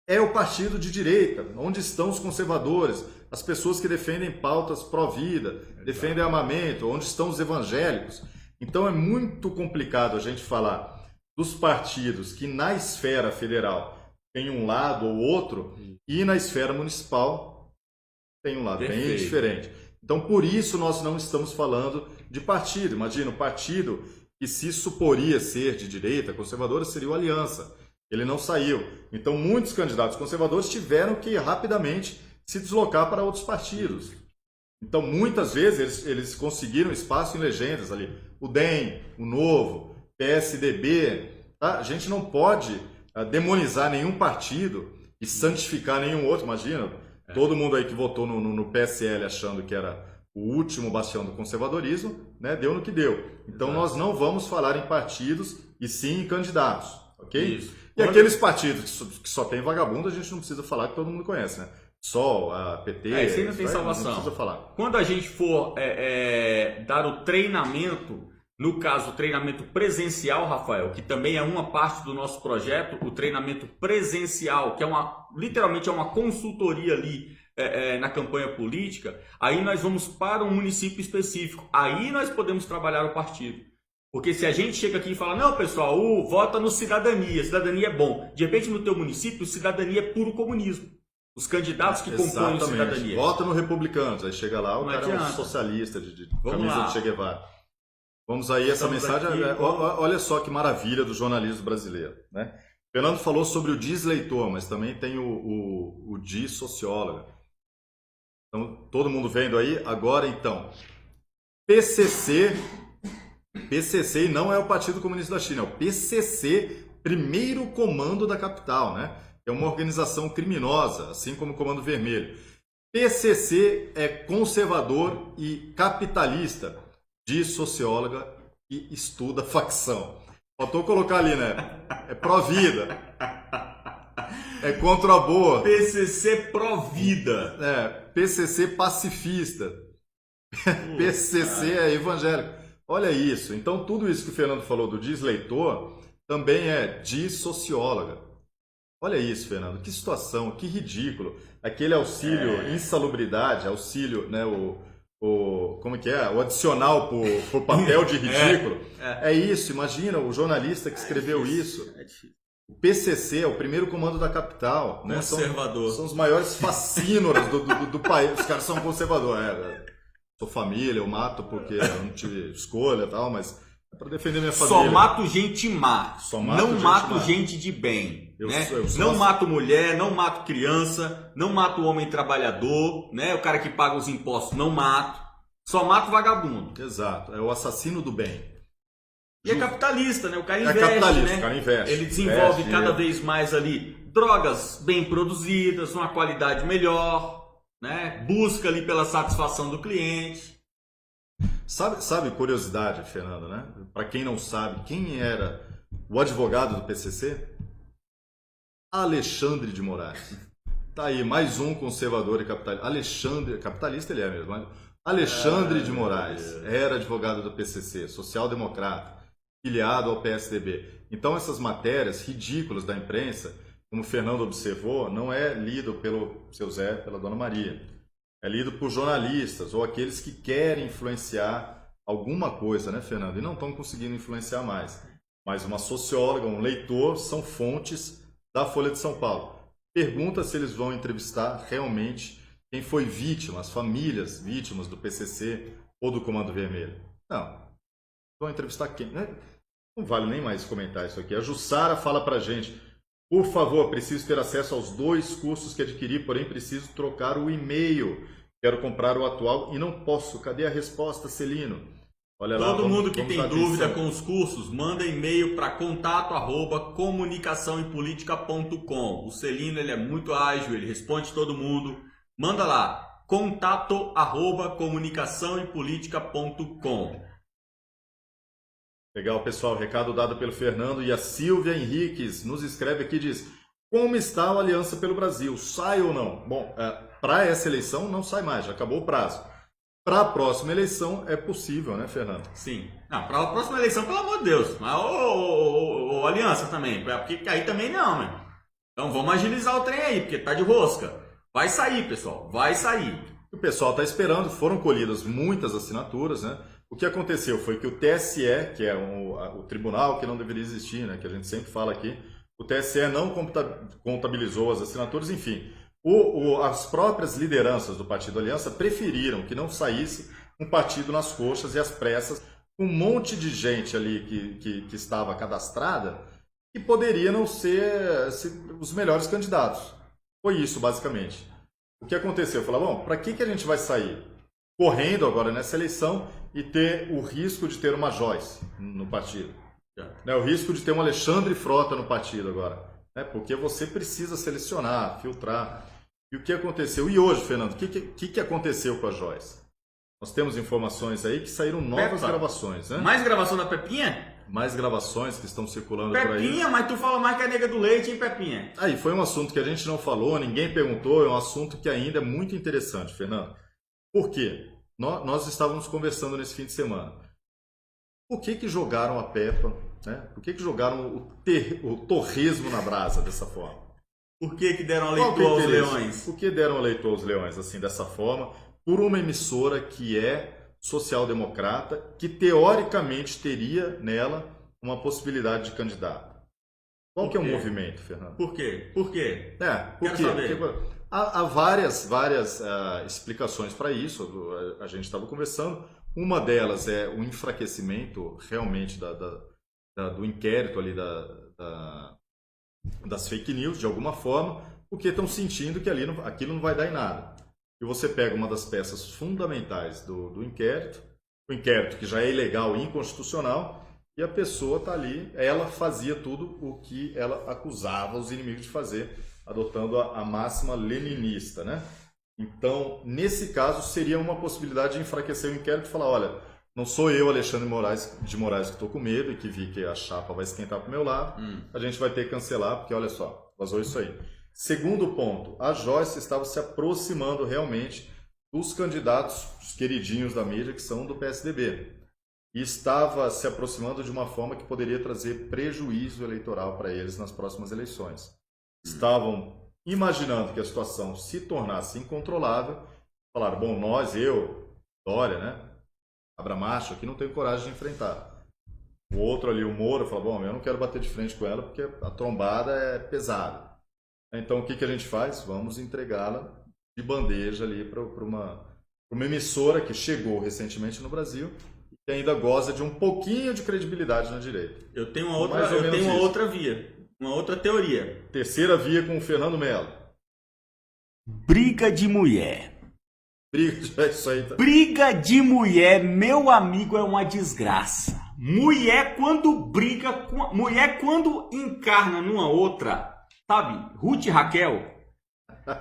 Speaker 1: é o partido de direita, onde estão os conservadores, as pessoas que defendem pautas pró-vida, defendem armamento, onde estão os evangélicos. Então é muito complicado a gente falar dos partidos que na esfera federal tem um lado ou outro e na esfera municipal tem um lado bem diferente. Então por isso nós não estamos falando de partido. Imagina, o partido que se suporia ser de direita, conservadora, seria o Aliança. Ele não saiu. Então, muitos candidatos conservadores tiveram que rapidamente se deslocar para outros partidos. Então, muitas vezes, eles conseguiram espaço em legendas ali. O DEM, o Novo, PSDB. Tá? A gente não pode demonizar nenhum partido e santificar nenhum outro. Imagina, todo mundo aí que votou no PSL achando que era o último bastião do conservadorismo, né, deu no que deu. Então, nós não vamos falar em partidos e sim em candidatos. Ok?
Speaker 2: Isso.
Speaker 1: E aqueles partidos que só tem vagabundo, a gente não precisa falar, que todo mundo conhece, né? Sol, a PT...
Speaker 2: Isso aí não tem salvação.
Speaker 1: Não precisa falar.
Speaker 2: Quando a gente for dar o treinamento, no caso, o treinamento presencial, Rafael, que também é uma parte do nosso projeto, o treinamento presencial, que é literalmente é uma consultoria ali na campanha política, aí nós vamos para um município específico. Aí nós podemos trabalhar o partido. Porque se a gente chega aqui e fala, não, pessoal, vota no cidadania é bom. De repente, no teu município, cidadania é puro comunismo. Os candidatos que compõem o cidadania.
Speaker 1: Vota no Republicanos. Aí chega lá, o cara é um socialista de camisa de Che Guevara. Vamos aí, essa mensagem. Olha só que maravilha do jornalismo brasileiro, né? Fernando falou sobre o diz-leitor, mas também tem o diz-sociólogo. Então, todo mundo vendo aí? Agora, então, PCC e não é o Partido Comunista da China, é o PCC, primeiro comando da capital, né? É uma organização criminosa, assim como o Comando Vermelho. PCC é conservador e capitalista, diz socióloga e estuda facção. Faltou colocar ali, né? É pró-vida. É contra a boa.
Speaker 2: PCC pró-vida.
Speaker 1: PCC pacifista. PCC é evangélico. Olha isso. Então, tudo isso que o Fernando falou do diz-leitor também é diz-socióloga. Olha isso, Fernando. Que situação, que ridículo. Aquele auxílio insalubridade, auxílio, né, como que é? O adicional por papel de ridículo. É isso. Imagina o jornalista que escreveu isso. O PCC é o primeiro comando da capital. Né?
Speaker 2: Conservador.
Speaker 1: São os maiores fascínoras do país. Os caras são conservadores. Sou família, eu mato porque eu não tive escolha e tal, mas é para defender minha família.
Speaker 2: Só mato gente má. Não mato gente de bem. Né? Não mato mulher, não mato criança, não mato homem trabalhador, né? O cara que paga os impostos, não mato. Só mato vagabundo.
Speaker 1: Exato, é o assassino do bem.
Speaker 2: E é capitalista, né? O cara investe,
Speaker 1: capitalista,
Speaker 2: né?
Speaker 1: O cara investe.
Speaker 2: Ele desenvolve cada vez mais ali drogas bem produzidas, uma qualidade melhor. Né? Busca ali pela satisfação do cliente.
Speaker 1: Sabe curiosidade, Fernando, né? Para quem não sabe, quem era o advogado do PCC? Alexandre de Moraes. Tá aí, mais um conservador e capitalista. Capitalista ele é mesmo, mas Alexandre de Moraes era advogado do PCC, social-democrata, filiado ao PSDB. Então essas matérias ridículas da imprensa, como o Fernando observou, não é lido pelo seu Zé, pela Dona Maria. É lido por jornalistas ou aqueles que querem influenciar alguma coisa, né, Fernando? E não estão conseguindo influenciar mais. Mas uma socióloga, um leitor, são fontes da Folha de São Paulo. Pergunta se eles vão entrevistar realmente quem foi vítima, as famílias vítimas do PCC ou do Comando Vermelho. Não. Vão entrevistar quem? Não vale nem mais comentar isso aqui. A Jussara fala pra gente... Por favor, preciso ter acesso aos 2 cursos que adquiri, porém preciso trocar o e-mail. Quero comprar o atual e não posso. Cadê a resposta, Celino? Olha lá.
Speaker 2: Todo mundo que tem dúvida com os cursos, manda e-mail para contato@comunicaçãoempolitica.com. O Celino ele é muito ágil, ele responde todo mundo. Manda lá, contato@comunicaçãoepolitica.com.
Speaker 1: Legal, pessoal. Recado dado pelo Fernando. E a Silvia Henriques nos escreve aqui e diz: como está a Aliança pelo Brasil? Sai ou não? Bom, para essa eleição não sai mais, já acabou o prazo. Para a próxima eleição é possível, né, Fernando?
Speaker 2: Sim. Não, para a próxima eleição, pelo amor de Deus. Mas ô, Aliança também. Porque aí também não, né? Então vamos agilizar o trem aí, porque tá de rosca. Vai sair, pessoal. Vai sair.
Speaker 1: O pessoal está esperando, foram colhidas muitas assinaturas, né? O que aconteceu foi que o TSE, que é o tribunal que não deveria existir, né? Que a gente sempre fala aqui, o TSE não contabilizou as assinaturas, enfim. As próprias lideranças do Partido Aliança preferiram que não saísse um partido nas coxas e às pressas, com um monte de gente ali que estava cadastrada e poderia não ser os melhores candidatos. Foi isso, basicamente. O que aconteceu? Falaram, bom, para que a gente vai sair correndo agora nessa eleição e ter o risco de ter uma Joyce no partido? Né? O risco de ter um Alexandre Frota no partido agora. Né? Porque você precisa selecionar, filtrar. E o que aconteceu? E hoje, Fernando, o que aconteceu com a Joyce? Nós temos informações aí que saíram novas gravações. Né?
Speaker 2: Mais gravação da Pepinha?
Speaker 1: Mais gravações que estão circulando por aí.
Speaker 2: Pepinha, mas tu fala mais que a nega do leite, hein, Pepinha?
Speaker 1: Aí, foi um assunto que a gente não falou, ninguém perguntou, é um assunto que ainda é muito interessante, Fernando. Por quê? Nós estávamos conversando nesse fim de semana. Por que jogaram a Peppa, né? Por que jogaram o torresmo na brasa dessa forma?
Speaker 2: Por que deram a leitura aos leões?
Speaker 1: Por que deram a leitura aos leões assim, dessa forma? Por uma emissora que é social-democrata, que teoricamente teria nela uma possibilidade de candidato. Qual que é o movimento, Fernando?
Speaker 2: Por quê? Por quê?
Speaker 1: Por quê? Porque há várias explicações para isso, a gente estava conversando. Uma delas é o enfraquecimento realmente do inquérito ali das fake news, de alguma forma, porque estão sentindo que aquilo não vai dar em nada. E você pega uma das peças fundamentais do inquérito, o inquérito que já é ilegal e inconstitucional, e a pessoa está ali, ela fazia tudo o que ela acusava os inimigos de fazer, adotando a máxima leninista, né? Então, nesse caso, seria uma possibilidade de enfraquecer o inquérito e falar, olha, não sou eu, Alexandre de Moraes, que estou com medo e que vi que a chapa vai esquentar para o meu lado, a gente vai ter que cancelar, porque olha só, vazou isso aí. Segundo ponto, a Joyce estava se aproximando realmente dos candidatos, os queridinhos da mídia, que são do PSDB. E estava se aproximando de uma forma que poderia trazer prejuízo eleitoral para eles nas próximas eleições. Estavam imaginando que a situação se tornasse incontrolável. Falaram, bom, eu, Dória, né? Abramacho, aqui não tenho coragem de enfrentar. O outro ali, o Moro, falou, bom, eu não quero bater de frente com ela porque a trombada é pesada. Então, o que a gente faz? Vamos entregá-la de bandeja ali para uma emissora que chegou recentemente no Brasil e que ainda goza de um pouquinho de credibilidade na direita.
Speaker 2: Eu tenho uma outra via, uma outra teoria.
Speaker 1: Terceira via com o Fernando Mello.
Speaker 3: Briga de mulher.
Speaker 1: Isso aí tá...
Speaker 3: Briga de mulher, meu amigo, é uma desgraça. Mulher quando mulher quando encarna numa outra, sabe? Ruth e Raquel.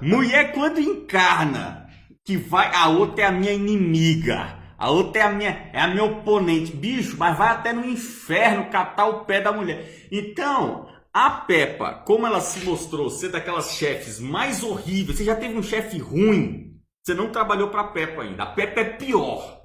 Speaker 3: Mulher quando encarna que a outra é a minha inimiga. A outra é a minha oponente. Bicho, mas vai até no inferno catar o pé da mulher. Então, a Peppa, como ela se mostrou ser daquelas chefes mais horríveis. Você já teve um chefe ruim? Você não trabalhou para a Peppa ainda. A Peppa é pior.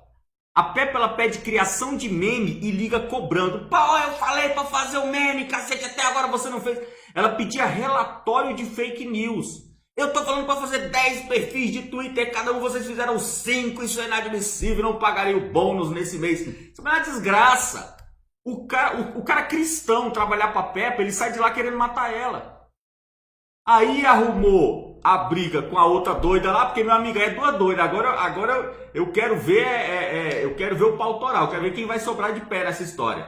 Speaker 3: A Peppa, ela pede criação de meme e liga cobrando. Pô, eu falei para fazer o meme, cacete, até agora você não fez. Ela pedia relatório de fake news. Eu tô falando para fazer 10 perfis de Twitter, cada um vocês fizeram 5, isso é inadmissível, não pagarei o bônus nesse mês. Isso é uma desgraça. O cara cristão trabalhar para a Peppa, ele sai de lá querendo matar ela. Aí arrumou a briga com a outra doida lá, porque meu amigo é duas doidas. Agora eu quero ver o pau torar, eu quero ver quem vai sobrar de pé nessa história.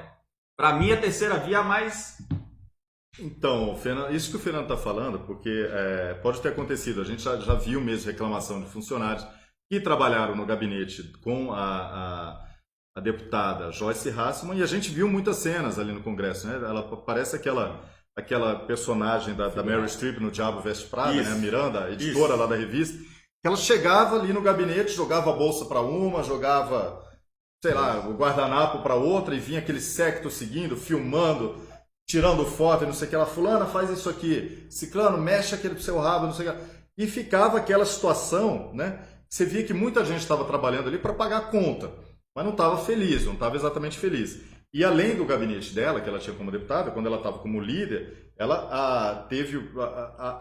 Speaker 3: Para mim, a terceira via é mais...
Speaker 1: Então, isso que o Fernando está falando, porque pode ter acontecido, a gente já viu mesmo reclamação de funcionários que trabalharam no gabinete com a deputada Joyce Hasselmann, e a gente viu muitas cenas ali no Congresso, né? Ela parece aquela personagem da Meryl Streep no Diabo Veste Prada, né? A Miranda, a editora lá da revista, Ela chegava ali no gabinete, jogava a bolsa para uma, jogava, sei lá, o guardanapo para outra e vinha aquele séquito seguindo, filmando, tirando foto e não sei o que. Ela, fulana, faz isso aqui. Ciclano, mexe aquele pro seu rabo, não sei o que. E ficava aquela situação, né? Você via que muita gente estava trabalhando ali para pagar a conta, mas não estava feliz, não estava exatamente feliz. E além do gabinete dela, que ela tinha como deputada, quando ela estava como líder, ela teve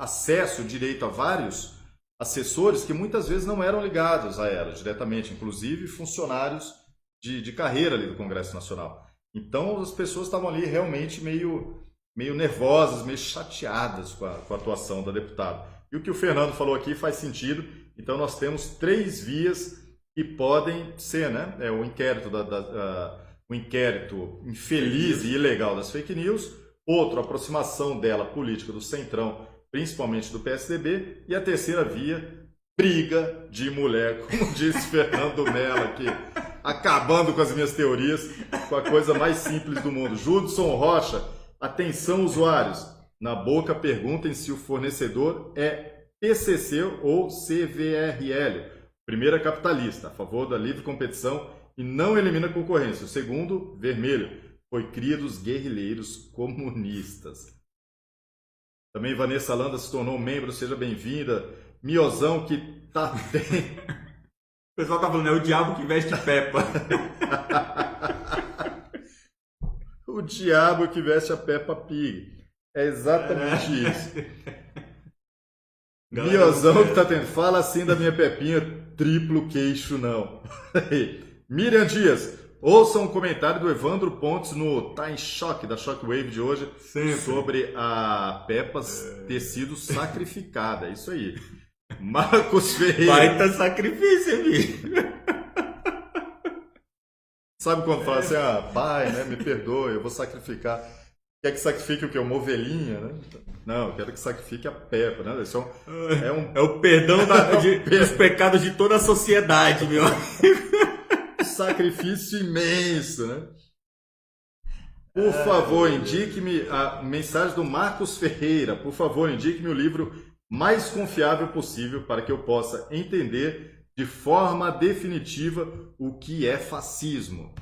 Speaker 1: acesso, direito a vários assessores que muitas vezes não eram ligados a ela diretamente, inclusive funcionários de carreira ali do Congresso Nacional. Então as pessoas estavam ali realmente meio nervosas, meio chateadas com a atuação da deputada. E o que o Fernando falou aqui faz sentido. Então nós temos 3 vias que podem ser, né? O inquérito o inquérito infeliz e ilegal das fake news, outro, a aproximação dela política do Centrão, principalmente do PSDB, e a terceira via, briga de mulher, como disse Fernando Mello aqui, acabando com as minhas teorias, com a coisa mais simples do mundo. Judson Rocha, atenção usuários, na boca perguntem se o fornecedor é PCC ou CVRL, primeira capitalista, a favor da livre competição e não elimina concorrência. O segundo, vermelho, foi cria dos guerrilheiros comunistas. Também Vanessa Landa se tornou membro, seja bem-vinda. Miozão que tá bem.
Speaker 3: O pessoal tá falando, é o diabo que veste Peppa.
Speaker 1: O diabo que veste a Peppa Pig. É exatamente isso. Miozão que tá tendo. Fala assim da minha Pepinha, triplo queixo não. Miriam Dias. Ouçam um comentário do Evandro Pontes no Tá em Choque, da Shockwave de hoje, sempre, sobre a Peppa ter sido sacrificada. É isso aí. Marcos Ferreira.
Speaker 3: Baita sacrifício, amigo.
Speaker 1: Sabe quando fala assim, pai, né, me perdoe, eu vou sacrificar. Quer que sacrifique o quê? Uma ovelhinha, né? Não, eu quero que sacrifique a Peppa, né? Isso
Speaker 3: é o perdão dos pecados de toda a sociedade, meu amigo.
Speaker 1: Sacrifício imenso, né? Por favor, indique-me a mensagem do Marcos Ferreira. Por favor, indique-me o livro mais confiável possível para que eu possa entender de forma definitiva o que é fascismo.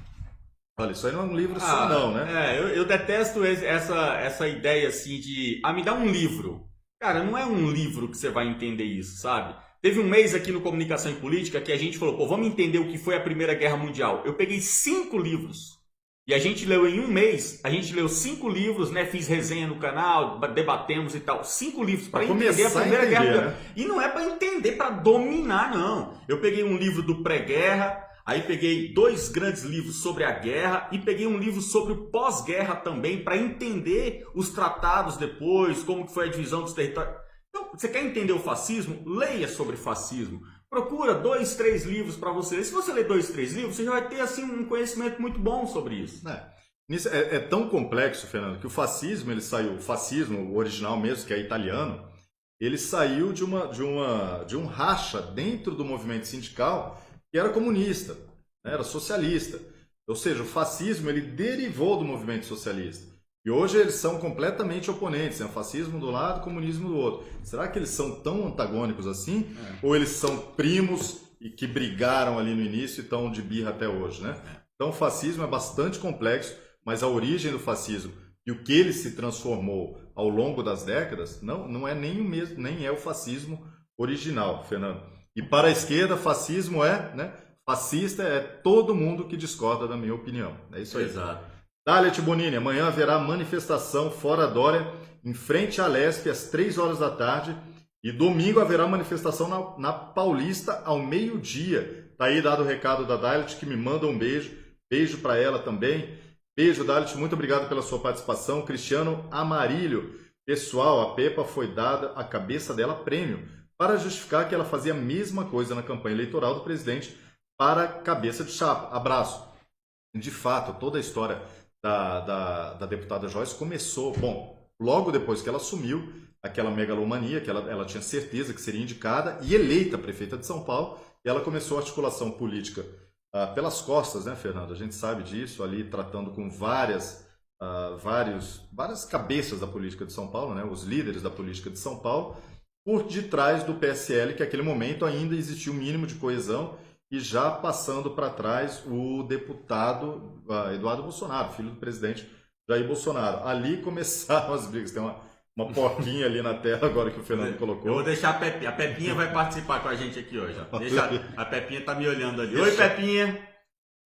Speaker 1: Olha, isso aí não é um livro só não, né?
Speaker 3: Eu detesto essa ideia assim de... me dá um livro. Cara, não é um livro que você vai entender isso, sabe? Teve um mês aqui no Comunicação e Política que a gente falou, vamos entender o que foi a Primeira Guerra Mundial. Eu peguei 5 livros. E a gente leu em um mês, a gente leu 5 livros, né? Fiz resenha no canal, debatemos e tal. 5 livros para entender a Primeira Guerra Mundial. Né? E não é para entender, para dominar, não. Eu peguei um livro do pré-guerra, aí peguei 2 grandes livros sobre a guerra e peguei um livro sobre o pós-guerra também, para entender os tratados depois, como que foi a divisão dos territórios. Então, você quer entender o fascismo? Leia sobre fascismo. Procura 2, 3 livros para você. Se você ler 2, 3 livros, você já vai ter assim, um conhecimento muito bom sobre isso.
Speaker 1: É tão complexo, Fernando, que o fascismo, o fascismo o original mesmo, que é italiano, ele saiu de um racha dentro do movimento sindical que era comunista, né? Era socialista. Ou seja, o fascismo ele derivou do movimento socialista. E hoje eles são completamente oponentes, né? O fascismo do lado, o comunismo do outro. Será que eles são tão antagônicos assim? Ou eles são primos e que brigaram ali no início e estão de birra até hoje, né? Então o fascismo é bastante complexo, mas a origem do fascismo e o que ele se transformou ao longo das décadas não é nem o mesmo, nem é o fascismo original, Fernando. E para a esquerda, fascismo fascista é todo mundo que discorda da minha opinião. É isso aí.
Speaker 3: Exato.
Speaker 1: Dalet Bonini, amanhã haverá manifestação fora Dória, em frente à Lesp, às 3 horas da tarde. E domingo haverá manifestação na Paulista, ao meio-dia. Tá aí dado o recado da Dalet, que me manda um beijo. Beijo para ela também. Beijo, Dalet, muito obrigado pela sua participação. Cristiano Amarilho. Pessoal, a Peppa foi dada a cabeça dela prêmio, para justificar que ela fazia a mesma coisa na campanha eleitoral do presidente para cabeça de chapa. Abraço. De fato, toda a história da deputada Joyce começou, logo depois que ela assumiu aquela megalomania, que ela tinha certeza que seria indicada e eleita prefeita de São Paulo, e ela começou a articulação política pelas costas, né, Fernando? A gente sabe disso, ali tratando com várias cabeças da política de São Paulo, né, os líderes da política de São Paulo, por detrás do PSL, que naquele momento ainda existia um mínimo de coesão, e já passando para trás o deputado Eduardo Bolsonaro, filho do presidente Jair Bolsonaro. Ali começaram as brigas. Tem uma porquinha ali na tela agora que o Fernando colocou.
Speaker 2: Eu vou deixar a Pepinha. A Pepinha vai participar com a gente aqui hoje. A Pepinha tá me olhando ali. Oi, Pepinha!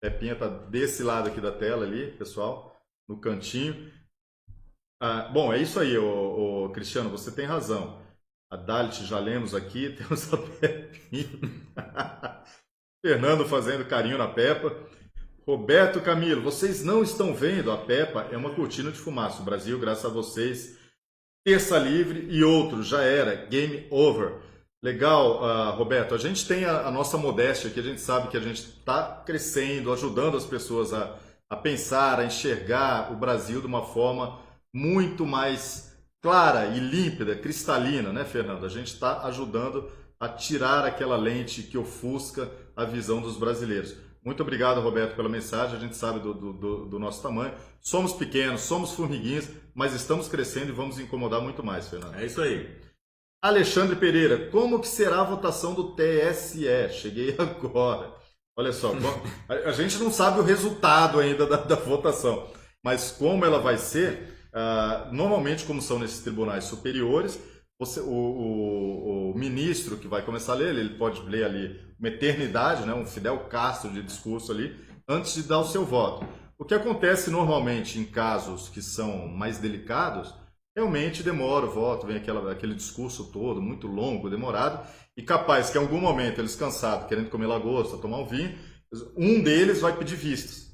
Speaker 1: Pepinha tá desse lado aqui da tela ali, pessoal, no cantinho. Bom, é isso aí, ô Cristiano, você tem razão. A Dalit já lemos aqui, temos a Pepinha. Fernando fazendo carinho na Peppa. Roberto Camilo, vocês não estão vendo, a Peppa é uma cortina de fumaça. O Brasil, graças a vocês, terça livre e outro, já era, game over. Legal, Roberto, a gente tem a nossa modéstia aqui, a gente sabe que a gente está crescendo, ajudando as pessoas a pensar, a enxergar o Brasil de uma forma muito mais clara e límpida, cristalina, né, Fernando? A gente está ajudando a tirar aquela lente que ofusca a visão dos brasileiros. Muito obrigado, Roberto, pela mensagem. A gente sabe do nosso tamanho. Somos pequenos, somos formiguinhas, mas estamos crescendo e vamos incomodar muito mais, Fernando.
Speaker 2: É isso aí.
Speaker 1: Alexandre Pereira, como que será a votação do TSE? Cheguei agora. Olha só, a gente não sabe o resultado ainda da votação, mas como ela vai ser, normalmente, como são nesses tribunais superiores, o ministro que vai começar a ler, ele pode ler ali uma eternidade, né, um Fidel Castro de discurso ali, antes de dar o seu voto. O que acontece normalmente em casos que são mais delicados, realmente demora o voto, vem aquele discurso todo, muito longo, demorado, e capaz que em algum momento eles cansados, querendo comer lagosta, tomar um vinho, um deles vai pedir vistas.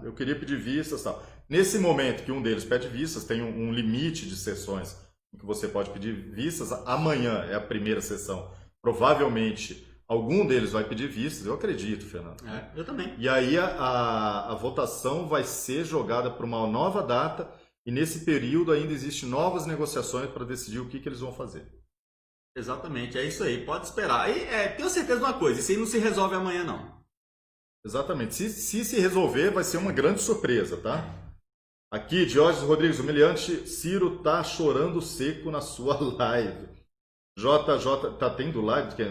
Speaker 1: Eu queria pedir vistas e tal. Nesse momento que um deles pede vistas, tem um limite de sessões em que você pode pedir vistas. Amanhã é a primeira sessão. Provavelmente algum deles vai pedir vistas, eu acredito, Fernando.
Speaker 2: Eu também.
Speaker 1: E aí a votação vai ser jogada para uma nova data, e nesse período ainda existem novas negociações para decidir o que eles vão fazer.
Speaker 2: Exatamente, é isso aí, pode esperar. E tenho certeza de uma coisa, isso aí não se resolve amanhã, não.
Speaker 1: Exatamente, se resolver, vai ser uma grande surpresa, tá? Aqui, Diógenes Rodrigues, humilhante, Ciro tá chorando seco na sua live. JJ, tá tendo live de quem?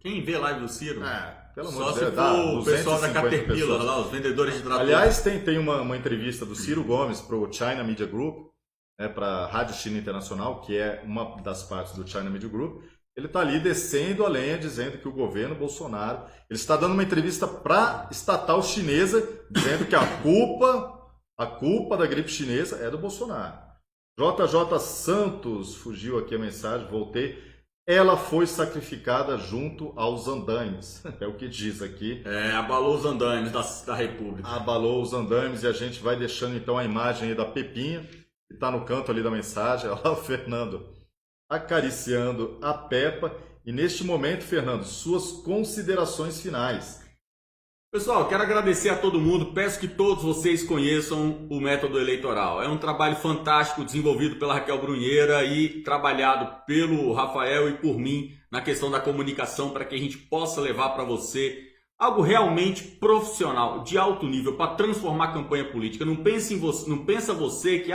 Speaker 2: Quem vê live do Ciro?
Speaker 1: Pelo
Speaker 2: só
Speaker 1: amor de
Speaker 2: se
Speaker 1: Deus,
Speaker 2: for o pessoal da
Speaker 1: 250
Speaker 2: Caterpillar,
Speaker 1: pessoas.
Speaker 2: lá, os vendedores de trator.
Speaker 1: Aliás, tem uma entrevista do Ciro Gomes para o China Media Group, para a Rádio China Internacional, que é uma das partes do China Media Group. Ele está ali descendo a lenha, dizendo que o governo Bolsonaro... Ele está dando uma entrevista para a estatal chinesa, dizendo que a culpa da gripe chinesa é do Bolsonaro. JJ Santos, fugiu aqui a mensagem, voltei. Ela foi sacrificada junto aos andaimes. É o que diz aqui.
Speaker 2: Abalou os andaimes da República.
Speaker 1: Abalou os andaimes, e a gente vai deixando então a imagem aí da Pepinha, que está no canto ali da mensagem. Olha lá o Fernando acariciando a Peppa. E neste momento, Fernando, suas considerações finais.
Speaker 2: Pessoal, quero agradecer a todo mundo. Peço que todos vocês conheçam o método eleitoral. É um trabalho fantástico desenvolvido pela Raquel Brunheira e trabalhado pelo Rafael e por mim na questão da comunicação, para que a gente possa levar para você algo realmente profissional, de alto nível, para transformar a campanha política. Não pensa você que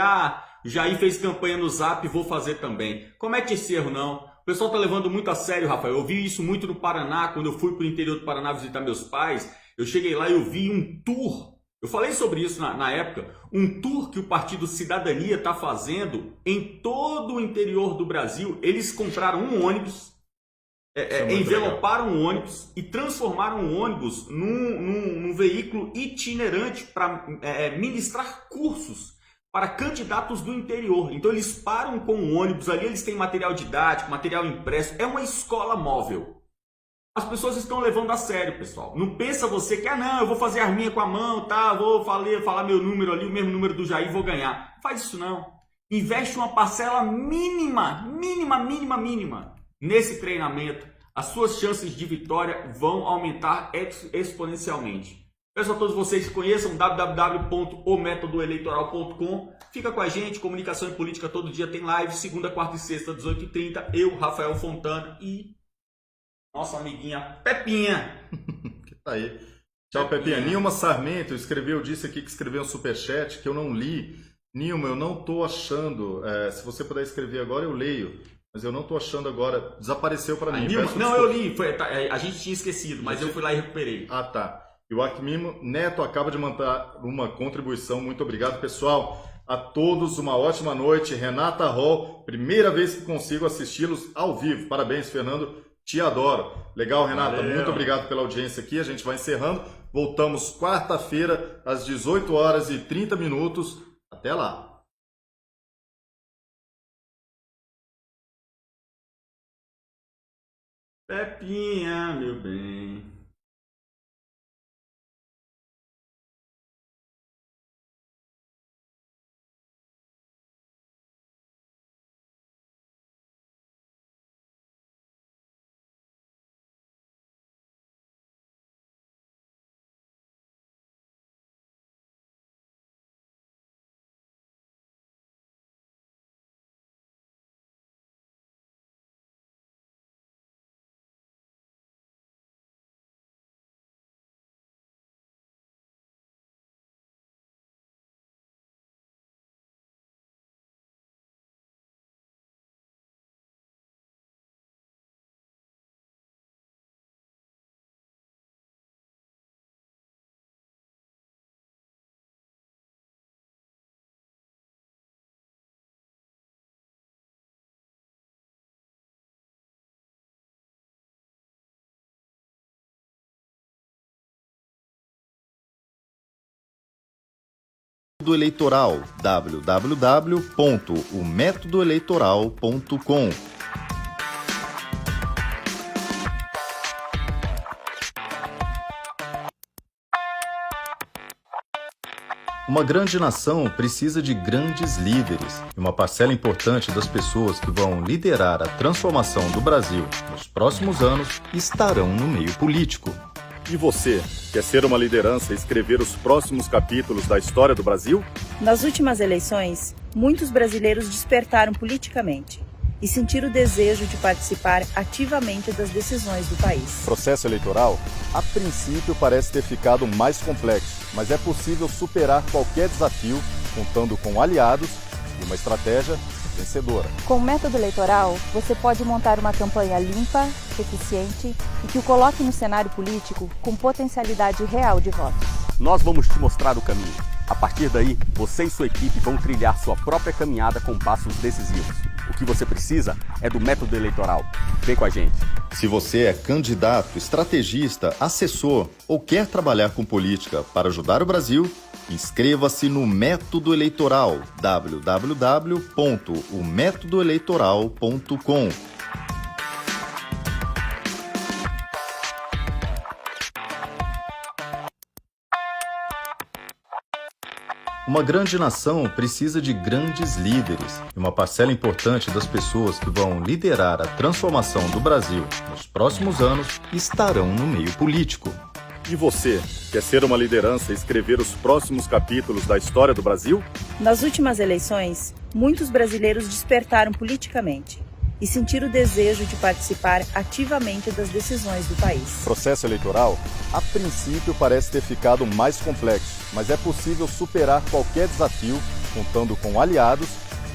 Speaker 2: Jair fez campanha no Zap, vou fazer também. Comete esse erro, não. O pessoal está levando muito a sério, Rafael. Eu vi isso muito no Paraná, quando eu fui para o interior do Paraná visitar meus pais. Eu cheguei lá e eu vi um tour, eu falei sobre isso na época, um tour que o Partido Cidadania está fazendo em todo o interior do Brasil. Eles compraram um ônibus, enveloparam um ônibus e transformaram o ônibus num veículo itinerante para ministrar cursos para candidatos do interior. Então eles param com um ônibus ali, eles têm material didático, material impresso, é uma escola móvel. As pessoas estão levando a sério, pessoal. Não pensa você que, eu vou fazer arminha com a mão, vou falar meu número ali, o mesmo número do Jair, vou ganhar. Não faz isso não. Investe uma parcela mínima nesse treinamento. As suas chances de vitória vão aumentar exponencialmente. Peço a todos vocês que conheçam www.ometodoeleitoral.com. Fica com a gente, comunicação e política todo dia tem live, segunda, quarta e sexta, 18h30. Eu, Rafael Fontana e nossa amiguinha Pepinha.
Speaker 1: Que tá aí. Tchau, Pepinha. Nilma Sarmento disse aqui que escreveu um superchat que eu não li. Nilma, eu não tô achando. Se você puder escrever agora, eu leio. Mas eu não estou achando agora. Desapareceu para mim.
Speaker 2: Não,
Speaker 1: Peço
Speaker 2: eu
Speaker 1: desculpa.
Speaker 2: li. A gente tinha esquecido, mas eu fui lá e recuperei.
Speaker 1: Ah, tá. E o Acmimo Neto acaba de mandar uma contribuição. Muito obrigado, pessoal. A todos uma ótima noite. Renata Hall, primeira vez que consigo assisti-los ao vivo. Parabéns, Fernando. Te adoro. Legal, Renata.
Speaker 2: Valeu.
Speaker 1: Muito obrigado pela audiência aqui. A gente vai encerrando. Voltamos quarta-feira, às 18h30. Até lá.
Speaker 2: Pepinha, meu bem.
Speaker 1: Eleitoral, www.ometodoeleitoral.com. Uma grande nação precisa de grandes líderes, e uma parcela importante das pessoas que vão liderar a transformação do Brasil nos próximos anos estarão no meio político. E você, quer ser uma liderança e escrever os próximos capítulos da história do Brasil?
Speaker 4: Nas últimas eleições, muitos brasileiros despertaram politicamente e sentiram o desejo de participar ativamente das decisões do país.
Speaker 1: O processo eleitoral, a princípio, parece ter ficado mais complexo, mas é possível superar qualquer desafio contando com aliados e uma estratégia vencedora.
Speaker 5: Com o método eleitoral, você pode montar uma campanha limpa, eficiente e que o coloque no cenário político com potencialidade real de votos.
Speaker 6: Nós vamos te mostrar o caminho. A partir daí, você e sua equipe vão trilhar sua própria caminhada com passos decisivos. O que você precisa é do método eleitoral. Vem com a gente.
Speaker 1: Se você é candidato, estrategista, assessor ou quer trabalhar com política para ajudar o Brasil, inscreva-se no Método Eleitoral, www.ometodoeleitoral.com. Uma grande nação precisa de grandes líderes, e uma parcela importante das pessoas que vão liderar a transformação do Brasil nos próximos anos estarão no meio político. E você, quer ser uma liderança e escrever os próximos capítulos da história do Brasil?
Speaker 4: Nas últimas eleições, muitos brasileiros despertaram politicamente e sentiram o desejo de participar ativamente das decisões do país.
Speaker 1: O processo eleitoral, a princípio, parece ter ficado mais complexo, mas é possível superar qualquer desafio contando com aliados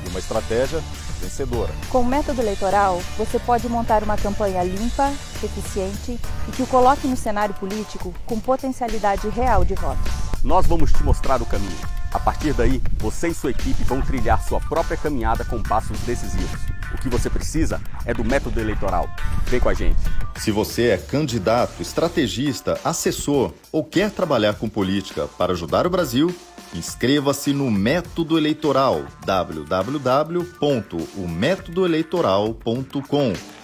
Speaker 1: e uma estratégia vencedora.
Speaker 5: Com o método eleitoral, você pode montar uma campanha limpa, eficiente e que o coloque no cenário político com potencialidade real de votos.
Speaker 6: Nós vamos te mostrar o caminho. A partir daí, você e sua equipe vão trilhar sua própria caminhada com passos decisivos. O que você precisa é do método eleitoral. Vem com a gente.
Speaker 1: Se você é candidato, estrategista, assessor ou quer trabalhar com política para ajudar o Brasil, inscreva-se no Método Eleitoral, www.ometodoeleitoral.com.